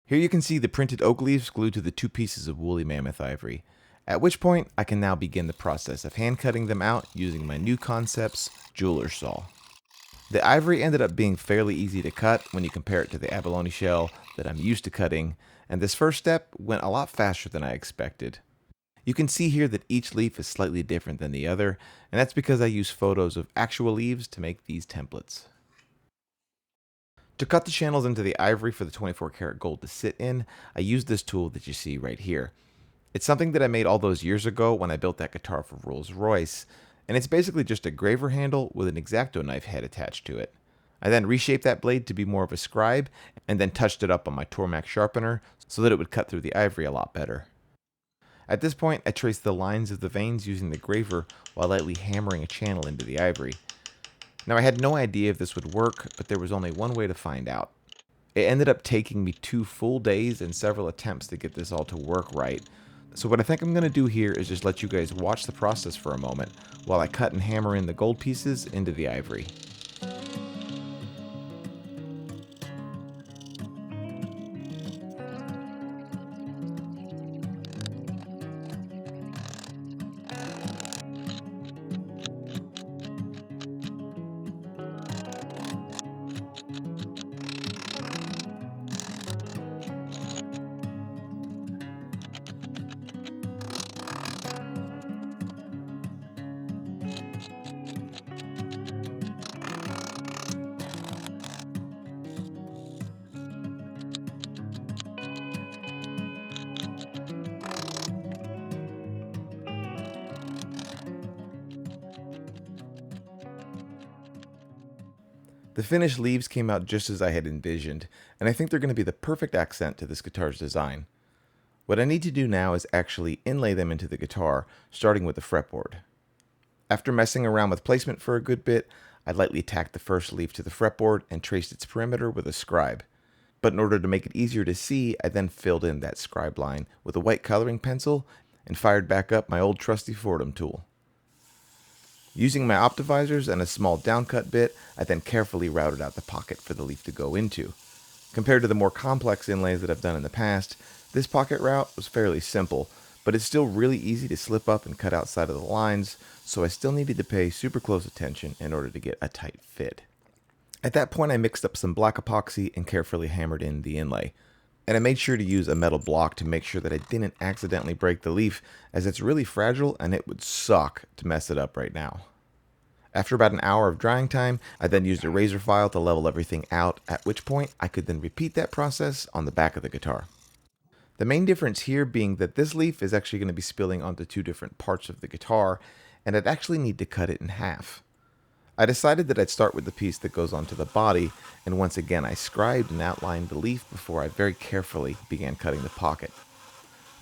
Here you can see the printed oak leaves glued to the two pieces of woolly mammoth ivory, at which point I can now begin the process of hand cutting them out using my new Concepts jeweler saw. The ivory ended up being fairly easy to cut when you compare it to the abalone shell that I'm used to cutting, and this first step went a lot faster than I expected. You can see here that each leaf is slightly different than the other, and that's because I use photos of actual leaves to make these templates. To cut the channels into the ivory for the 24 karat gold to sit in, I used this tool that you see right here. It's something that I made all those years ago when I built that guitar for Rolls-Royce, and it's basically just a graver handle with an X-Acto knife head attached to it. I then reshaped that blade to be more of a scribe, and then touched it up on my Tormac sharpener so that it would cut through the ivory a lot better. At this point, I traced the lines of the veins using the graver while lightly hammering a channel into the ivory. Now, I had no idea if this would work, but there was only one way to find out. It ended up taking me 2 full days and several attempts to get this all to work right. So what I think I'm going to do here is just let you guys watch the process for a moment while I cut and hammer in the gold pieces into the ivory. The finished leaves came out just as I had envisioned, and I think they're going to be the perfect accent to this guitar's design. What I need to do now is actually inlay them into the guitar, starting with the fretboard. After messing around with placement for a good bit, I lightly tacked the first leaf to the fretboard and traced its perimeter with a scribe. But in order to make it easier to see, I then filled in that scribe line with a white coloring pencil and fired back up my old trusty Fordham tool. Using my optivisors and a small downcut bit, I then carefully routed out the pocket for the leaf to go into. Compared to the more complex inlays that I've done in the past, this pocket route was fairly simple, but it's still really easy to slip up and cut outside of the lines, so I still needed to pay super close attention in order to get a tight fit. At that point I mixed up some black epoxy and carefully hammered in the inlay. And I made sure to use a metal block to make sure that I didn't accidentally break the leaf, as it's really fragile and it would suck to mess it up right now. After about an hour of drying time, I then used a razor file to level everything out, at which point I could then repeat that process on the back of the guitar. The main difference here being that this leaf is actually going to be spilling onto 2 different parts of the guitar, and I'd actually need to cut it in half. I decided that I'd start with the piece that goes onto the body, and once again I scribed and outlined the leaf before I very carefully began cutting the pocket.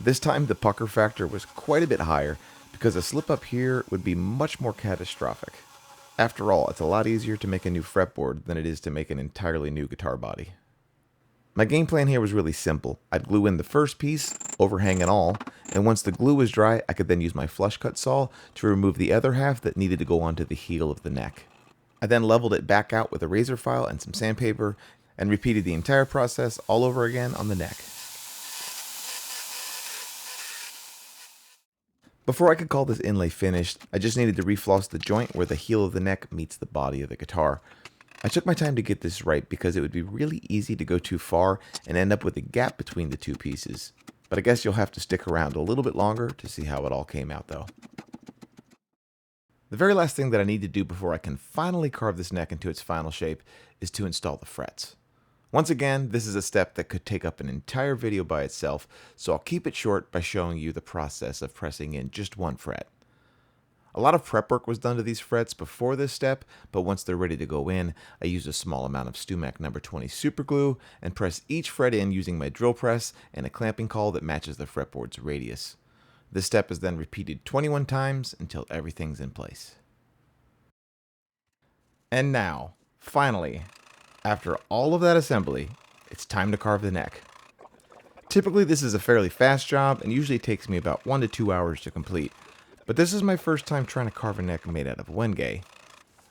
This time the pucker factor was quite a bit higher, because a slip up here would be much more catastrophic. After all, it's a lot easier to make a new fretboard than it is to make an entirely new guitar body. My game plan here was really simple. I'd glue in the first piece, overhang and all, and once the glue was dry, I could then use my flush cut saw to remove the other half that needed to go onto the heel of the neck. I then leveled it back out with a razor file and some sandpaper, and repeated the entire process all over again on the neck. Before I could call this inlay finished, I just needed to refloss the joint where the heel of the neck meets the body of the guitar. I took my time to get this right because it would be really easy to go too far and end up with a gap between the two pieces. But I guess you'll have to stick around a little bit longer to see how it all came out though. The very last thing that I need to do before I can finally carve this neck into its final shape is to install the frets. Once again, this is a step that could take up an entire video by itself, so I'll keep it short by showing you the process of pressing in just one fret. A lot of prep work was done to these frets before this step, but once they're ready to go in, I use a small amount of Stumac No. 20 super glue and press each fret in using my drill press and a clamping caul that matches the fretboard's radius. This step is then repeated 21 times until everything's in place. And now, finally, after all of that assembly, it's time to carve the neck. Typically this is a fairly fast job and usually takes me about 1 to 2 hours to complete. But this is my first time trying to carve a neck made out of wenge.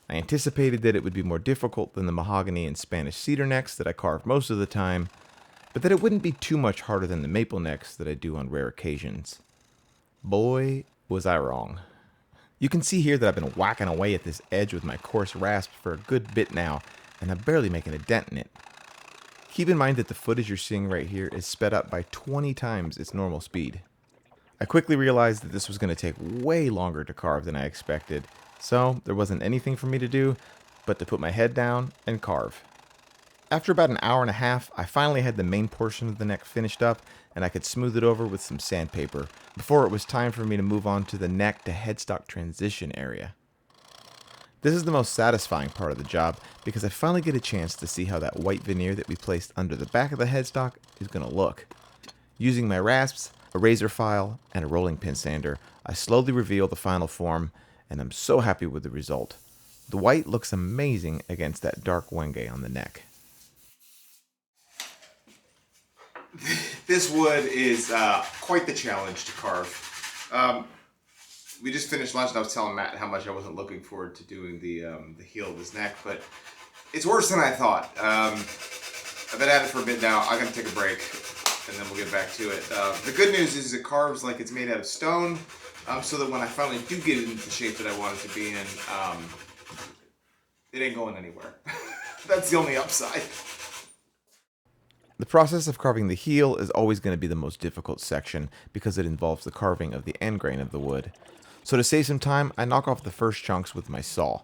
I anticipated that it would be more difficult than the mahogany and Spanish cedar necks that I carve most of the time, but that it wouldn't be too much harder than the maple necks that I do on rare occasions. Boy, was I wrong. You can see here that I've been whacking away at this edge with my coarse rasp for a good bit now, and I'm barely making a dent in it. Keep in mind that the footage you're seeing right here is sped up by 20 times its normal speed. I quickly realized that this was going to take way longer to carve than I expected, so there wasn't anything for me to do but to put my head down and carve. After about an hour and a half, I finally had the main portion of the neck finished up and I could smooth it over with some sandpaper before it was time for me to move on to the neck to headstock transition area. This is the most satisfying part of the job because I finally get a chance to see how that white veneer that we placed under the back of the headstock is going to look. Using my rasps, a razor file, and a rolling pin sander, I slowly reveal the final form, and I'm so happy with the result. The white looks amazing against that dark wenge on the neck. This wood is quite the challenge to carve. We just finished lunch and I was telling Matt how much I wasn't looking forward to doing the heel of his neck, but it's worse than I thought. I've been at it for a bit now. I'm going to take a break and then we'll get back to it. The good news is it carves like it's made out of stone, so that when I finally do get it into the shape that I want it to be in, it ain't going anywhere. That's the only upside. The process of carving the heel is always going to be the most difficult section because it involves the carving of the end grain of the wood. So to save some time, I knock off the first chunks with my saw.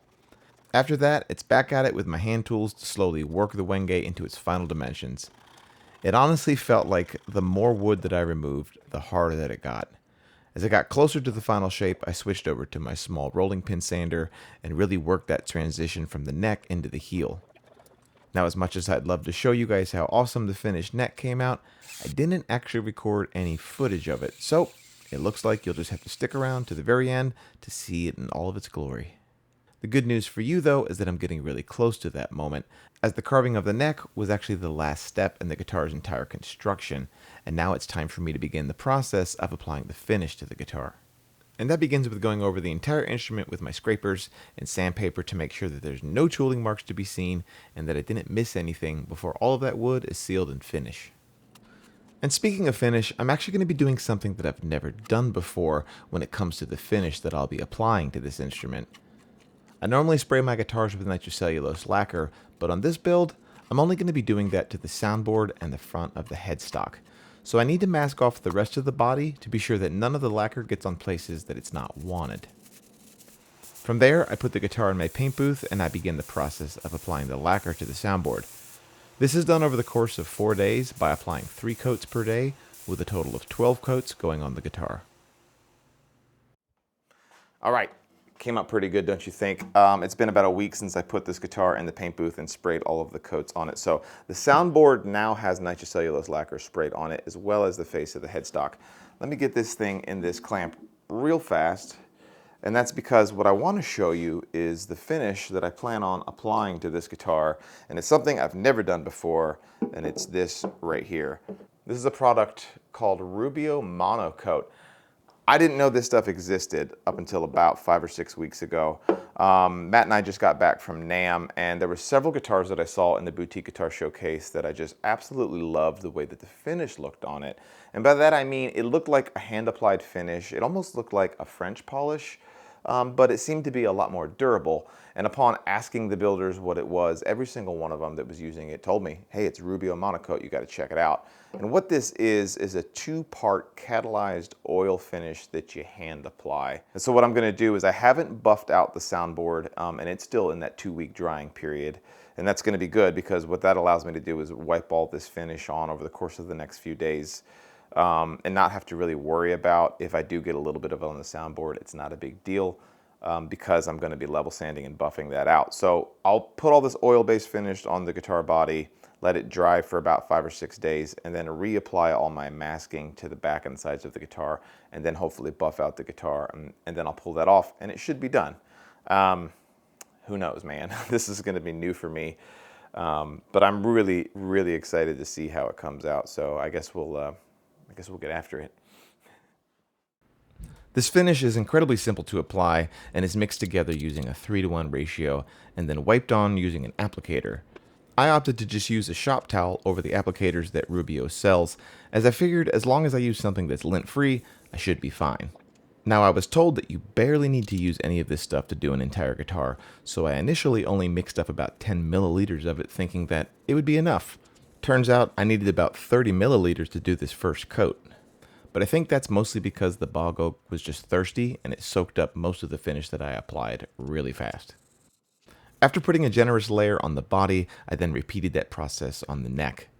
After that, it's back at it with my hand tools to slowly work the wenge into its final dimensions. It honestly felt like the more wood that I removed, the harder that it got. As I got closer to the final shape, I switched over to my small rolling pin sander and really worked that transition from the neck into the heel. Now, as much as I'd love to show you guys how awesome the finished neck came out, I didn't actually record any footage of it, so it looks like you'll just have to stick around to the very end to see it in all of its glory. The good news for you, though, is that I'm getting really close to that moment, as the carving of the neck was actually the last step in the guitar's entire construction, and now it's time for me to begin the process of applying the finish to the guitar. And that begins with going over the entire instrument with my scrapers and sandpaper to make sure that there's no tooling marks to be seen and that I didn't miss anything before all of that wood is sealed and finished. And speaking of finish, I'm actually going to be doing something that I've never done before when it comes to the finish that I'll be applying to this instrument. I normally spray my guitars with nitrocellulose lacquer, but on this build, I'm only going to be doing that to the soundboard and the front of the headstock. So I need to mask off the rest of the body to be sure that none of the lacquer gets on places that it's not wanted. From there, I put the guitar in my paint booth and I begin the process of applying the lacquer to the soundboard. This is done over the course of 4 days by applying 3 coats per day, with a total of 12 coats going on the guitar. All right, Came out pretty good, don't you think? It's been about a week since I put this guitar in the paint booth and sprayed all of the coats on it. So the Soundboard now has nitrocellulose lacquer sprayed on it, as well as the face of the headstock. Let me get this thing in this clamp real fast. And that's because what I want to show you is the finish that I plan on applying to this guitar. And it's something I've never done before, and it's this right here. This is a product called Rubio Monocoat. I didn't know this stuff existed up until about 5 or 6 weeks ago. Matt and I just got back from NAMM, and there were several guitars that I saw in the Boutique Guitar Showcase that I just absolutely loved the way that the finish looked on it. And by that I mean it looked like a hand-applied finish. It almost looked like a French polish, but it seemed to be a lot more durable. And upon asking the builders what it was, every single one of them that was using it told me, hey, it's Rubio Monocoat, you gotta check it out. And what this is a 2-part catalyzed oil finish that you hand apply. And so what I'm gonna do is I haven't buffed out the Soundboard, and it's still in that 2-week drying period. And that's gonna be good because what that allows me to do is wipe all this finish on over the course of the next few days. And not have to really worry about if I do get a little bit of it on the Soundboard. It's not a big deal because I'm going to be level sanding and buffing that out. So I'll put all this oil-based finish on the guitar body, let it dry for about 5 or 6 days, and then reapply all my masking to the back and sides of the guitar, and then hopefully buff out the guitar, and then I'll pull that off, and it should be done. Who knows, man? This is going to be new for me, but I'm really, really excited to see how it comes out. So I guess we'll get after it. This finish is incredibly simple to apply and is mixed together using a 3-to-1 ratio and then wiped on using an applicator. I opted to just use a shop towel over the applicators that Rubio sells, as I figured as long as I use something that's lint-free, I should be fine. Now I was told that you barely need to use any of this stuff to do an entire guitar, so I initially only mixed up about 10 milliliters of it thinking that it would be enough. Turns out I needed about 30 milliliters to do this first coat. But I think that's mostly because the bog oak was just thirsty and it soaked up most of the finish that I applied really fast. After putting a generous layer on the body, I then repeated that process on the neck.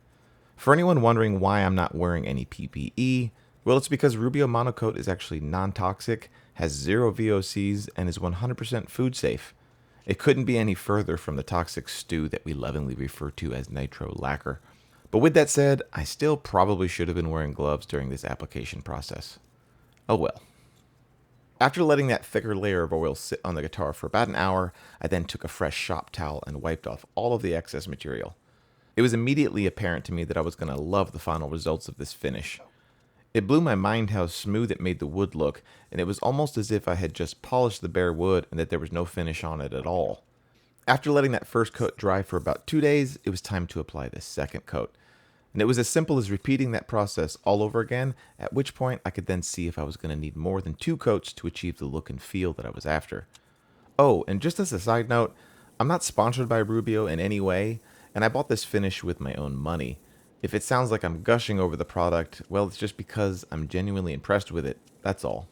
For anyone wondering why I'm not wearing any PPE, well, it's because Rubio Monocoat is actually non-toxic, has 0 VOCs, and is 100% food safe. It couldn't be any further from the toxic stew that we lovingly refer to as nitro lacquer. But with that said, I still probably should have been wearing gloves during this application process. Oh well. After letting that thicker layer of oil sit on the guitar for about an hour, I then took a fresh shop towel and wiped off all of the excess material. It was immediately apparent to me that I was going to love the final results of this finish. It blew my mind how smooth it made the wood look, and it was almost as if I had just polished the bare wood and that there was no finish on it at all. After letting that first coat dry for about 2 days, it was time to apply the second coat. And it was as simple as repeating that process all over again, at which point I could then see if I was going to need more than 2 coats to achieve the look and feel that I was after. Oh, and just as a side note, I'm not sponsored by Rubio in any way, and I bought this finish with my own money. If it sounds like I'm gushing over the product, well, it's just because I'm genuinely impressed with it, that's all.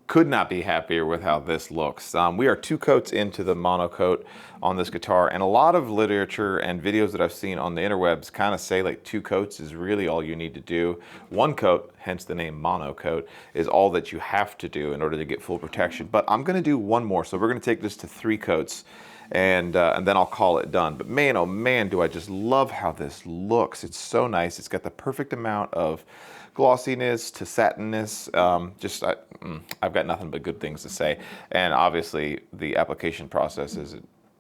Could not be happier with how this looks. We are 2 coats into the monocoat on this guitar, and a lot of literature and videos that I've seen on the interwebs kind of say like 2 coats is really all you need to do. 1 coat, hence the name monocoat, is all that you have to do in order to get full protection. But I'm going to do 1 more, so we're going to take this to 3 coats, and then I'll call it done. But man, oh man, do I just love how this looks. It's so nice. It's got the perfect amount of glossiness to satinness. I've got nothing but good things to say. And obviously the application process is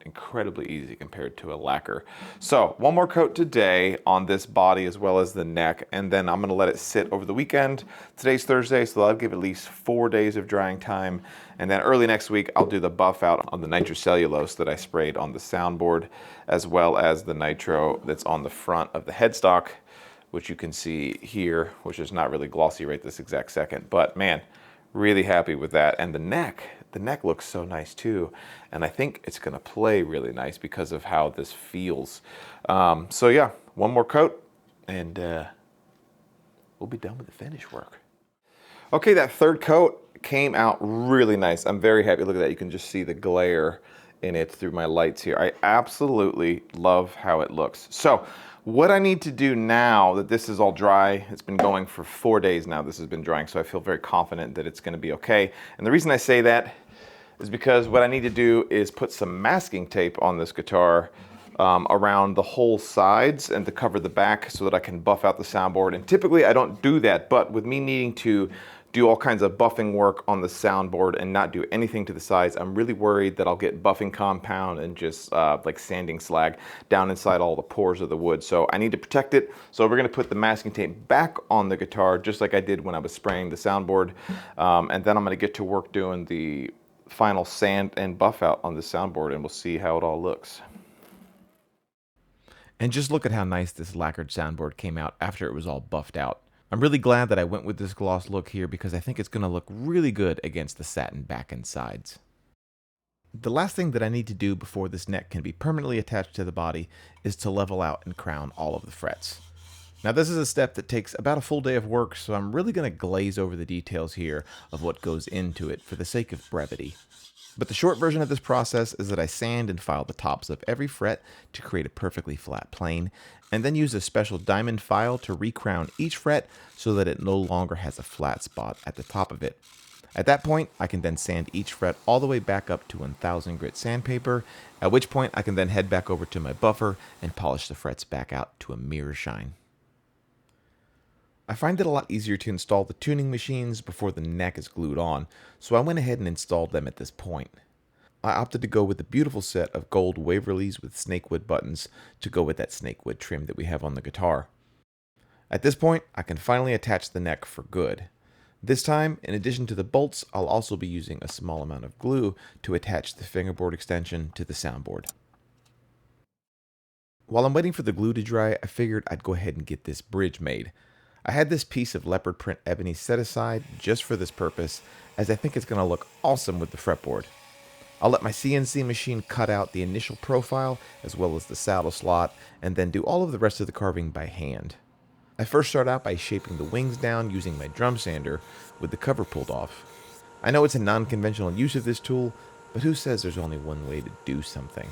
incredibly easy compared to a lacquer. So 1 more coat today on this body as well as the neck, and then I'm gonna let it sit over the weekend. Today's Thursday, so I'll give at least 4 days of drying time. And then early next week, I'll do the buff out on the nitrocellulose that I sprayed on the Soundboard, as well as the nitro that's on the front of the headstock, which you can see here, which is not really glossy right this exact second, but man, really happy with that. And the neck looks so nice too. And I think it's gonna play really nice because of how this feels. So yeah, 1 more coat and we'll be done with the finish work. Okay, that 3rd coat came out really nice. I'm very happy. Look at that, you can just see the glare in it through my lights here. I absolutely love how it looks. So what I need to do now that this is all dry, it's been going for 4 days now, this has been drying, so I feel very confident that it's gonna be okay. And the reason I say that is because what I need to do is put some masking tape on this guitar around the whole sides and to cover the back so that I can buff out the soundboard. And typically I don't do that, but with me needing to do all kinds of buffing work on the soundboard and not do anything to the sides, I'm really worried that I'll get buffing compound and just like sanding slag down inside all the pores of the wood. So I need to protect it. So we're gonna put the masking tape back on the guitar just like I did when I was spraying the soundboard. And then I'm gonna get to work doing the final sand and buff out on the soundboard, and we'll see how it all looks. And just look at how nice this lacquered soundboard came out after it was all buffed out. I'm really glad that I went with this gloss look here because I think it's going to look really good against the satin back and sides. The last thing that I need to do before this neck can be permanently attached to the body is to level out and crown all of the frets. Now this is a step that takes about a full day of work, so I'm really going to glaze over the details here of what goes into it for the sake of brevity. But the short version of this process is that I sand and file the tops of every fret to create a perfectly flat plane, and then use a special diamond file to recrown each fret so that it no longer has a flat spot at the top of it. At that point, I can then sand each fret all the way back up to 1000 grit sandpaper, at which point I can then head back over to my buffer and polish the frets back out to a mirror shine. I find it a lot easier to install the tuning machines before the neck is glued on, so I went ahead and installed them at this point. I opted to go with the beautiful set of gold Waverlys with snakewood buttons to go with that snakewood trim that we have on the guitar. At this point, I can finally attach the neck for good. This time, in addition to the bolts, I'll also be using a small amount of glue to attach the fingerboard extension to the soundboard. While I'm waiting for the glue to dry, I figured I'd go ahead and get this bridge made. I had this piece of leopard print ebony set aside just for this purpose, as I think it's going to look awesome with the fretboard. I'll let my CNC machine cut out the initial profile as well as the saddle slot, and then do all of the rest of the carving by hand. I first start out by shaping the wings down using my drum sander with the cover pulled off. I know it's a non-conventional use of this tool, but who says there's only one way to do something?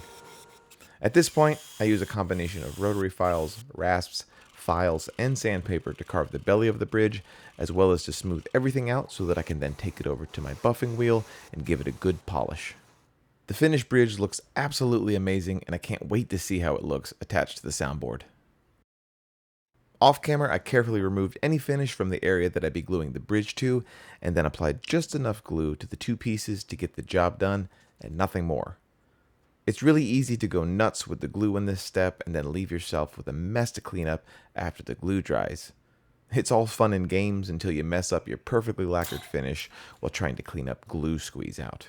At this point, I use a combination of rotary files, rasps, files, and sandpaper to carve the belly of the bridge, as well as to smooth everything out so that I can then take it over to my buffing wheel and give it a good polish. The finished bridge looks absolutely amazing, and I can't wait to see how it looks attached to the soundboard. Off camera, I carefully removed any finish from the area that I'd be gluing the bridge to, and then applied just enough glue to the two pieces to get the job done, and nothing more. It's really easy to go nuts with the glue in this step and then leave yourself with a mess to clean up after the glue dries. It's all fun and games until you mess up your perfectly lacquered finish while trying to clean up glue squeeze out.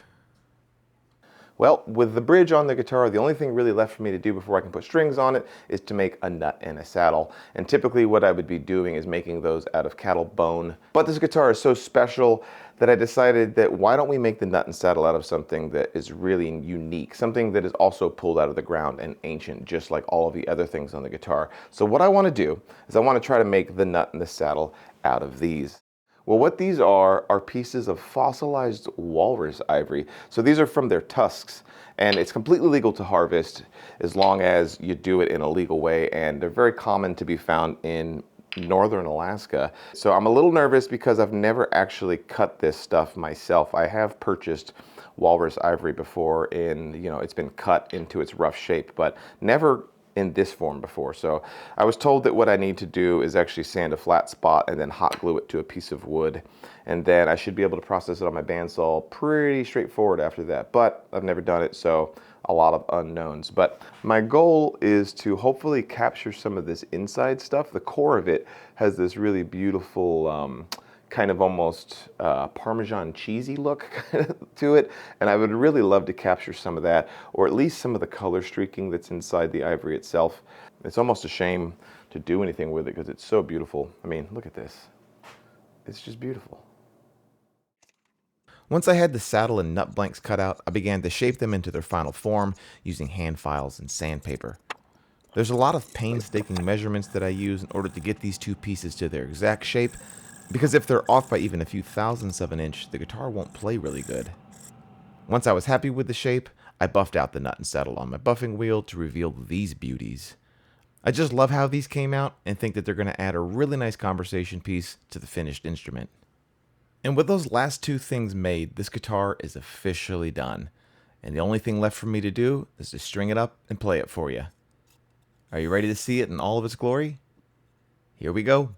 Well, with the bridge on the guitar, the only thing really left for me to do before I can put strings on it is to make a nut and a saddle. And typically what I would be doing is making those out of cattle bone. But this guitar is so special that I decided that why don't we make the nut and saddle out of something that is really unique, something that is also pulled out of the ground and ancient, just like all of the other things on the guitar. So what I want to do is I want to try to make the nut and the saddle out of these. Well, what these are pieces of fossilized walrus ivory. So these are from their tusks, and it's completely legal to harvest as long as you do it in a legal way, and they're very common to be found in northern Alaska. So I'm a little nervous because I've never actually cut this stuff myself. I have purchased walrus ivory before it's been cut into its rough shape, but never in this form before. So I was told that what I need to do is actually sand a flat spot and then hot glue it to a piece of wood, and then I should be able to process it on my bandsaw pretty straightforward after that, but I've never done it, so a lot of unknowns. But my goal is to hopefully capture some of this inside stuff. The core of it has this really beautiful kind of almost Parmesan cheesy look to it, and I would really love to capture some of that, or at least some of the color streaking that's inside the ivory itself. It's almost a shame to do anything with it because it's so beautiful. I mean, look at this. It's just beautiful. Once I had the saddle and nut blanks cut out, I began to shape them into their final form using hand files and sandpaper. There's a lot of painstaking measurements that I use in order to get these two pieces to their exact shape, because if they're off by even a few thousandths of an inch, the guitar won't play really good. Once I was happy with the shape, I buffed out the nut and settle on my buffing wheel to reveal these beauties. I just love how these came out and think that they're going to add a really nice conversation piece to the finished instrument. And with those last two things made, this guitar is officially done. And the only thing left for me to do is to string it up and play it for you. Are you ready to see it in all of its glory? Here we go.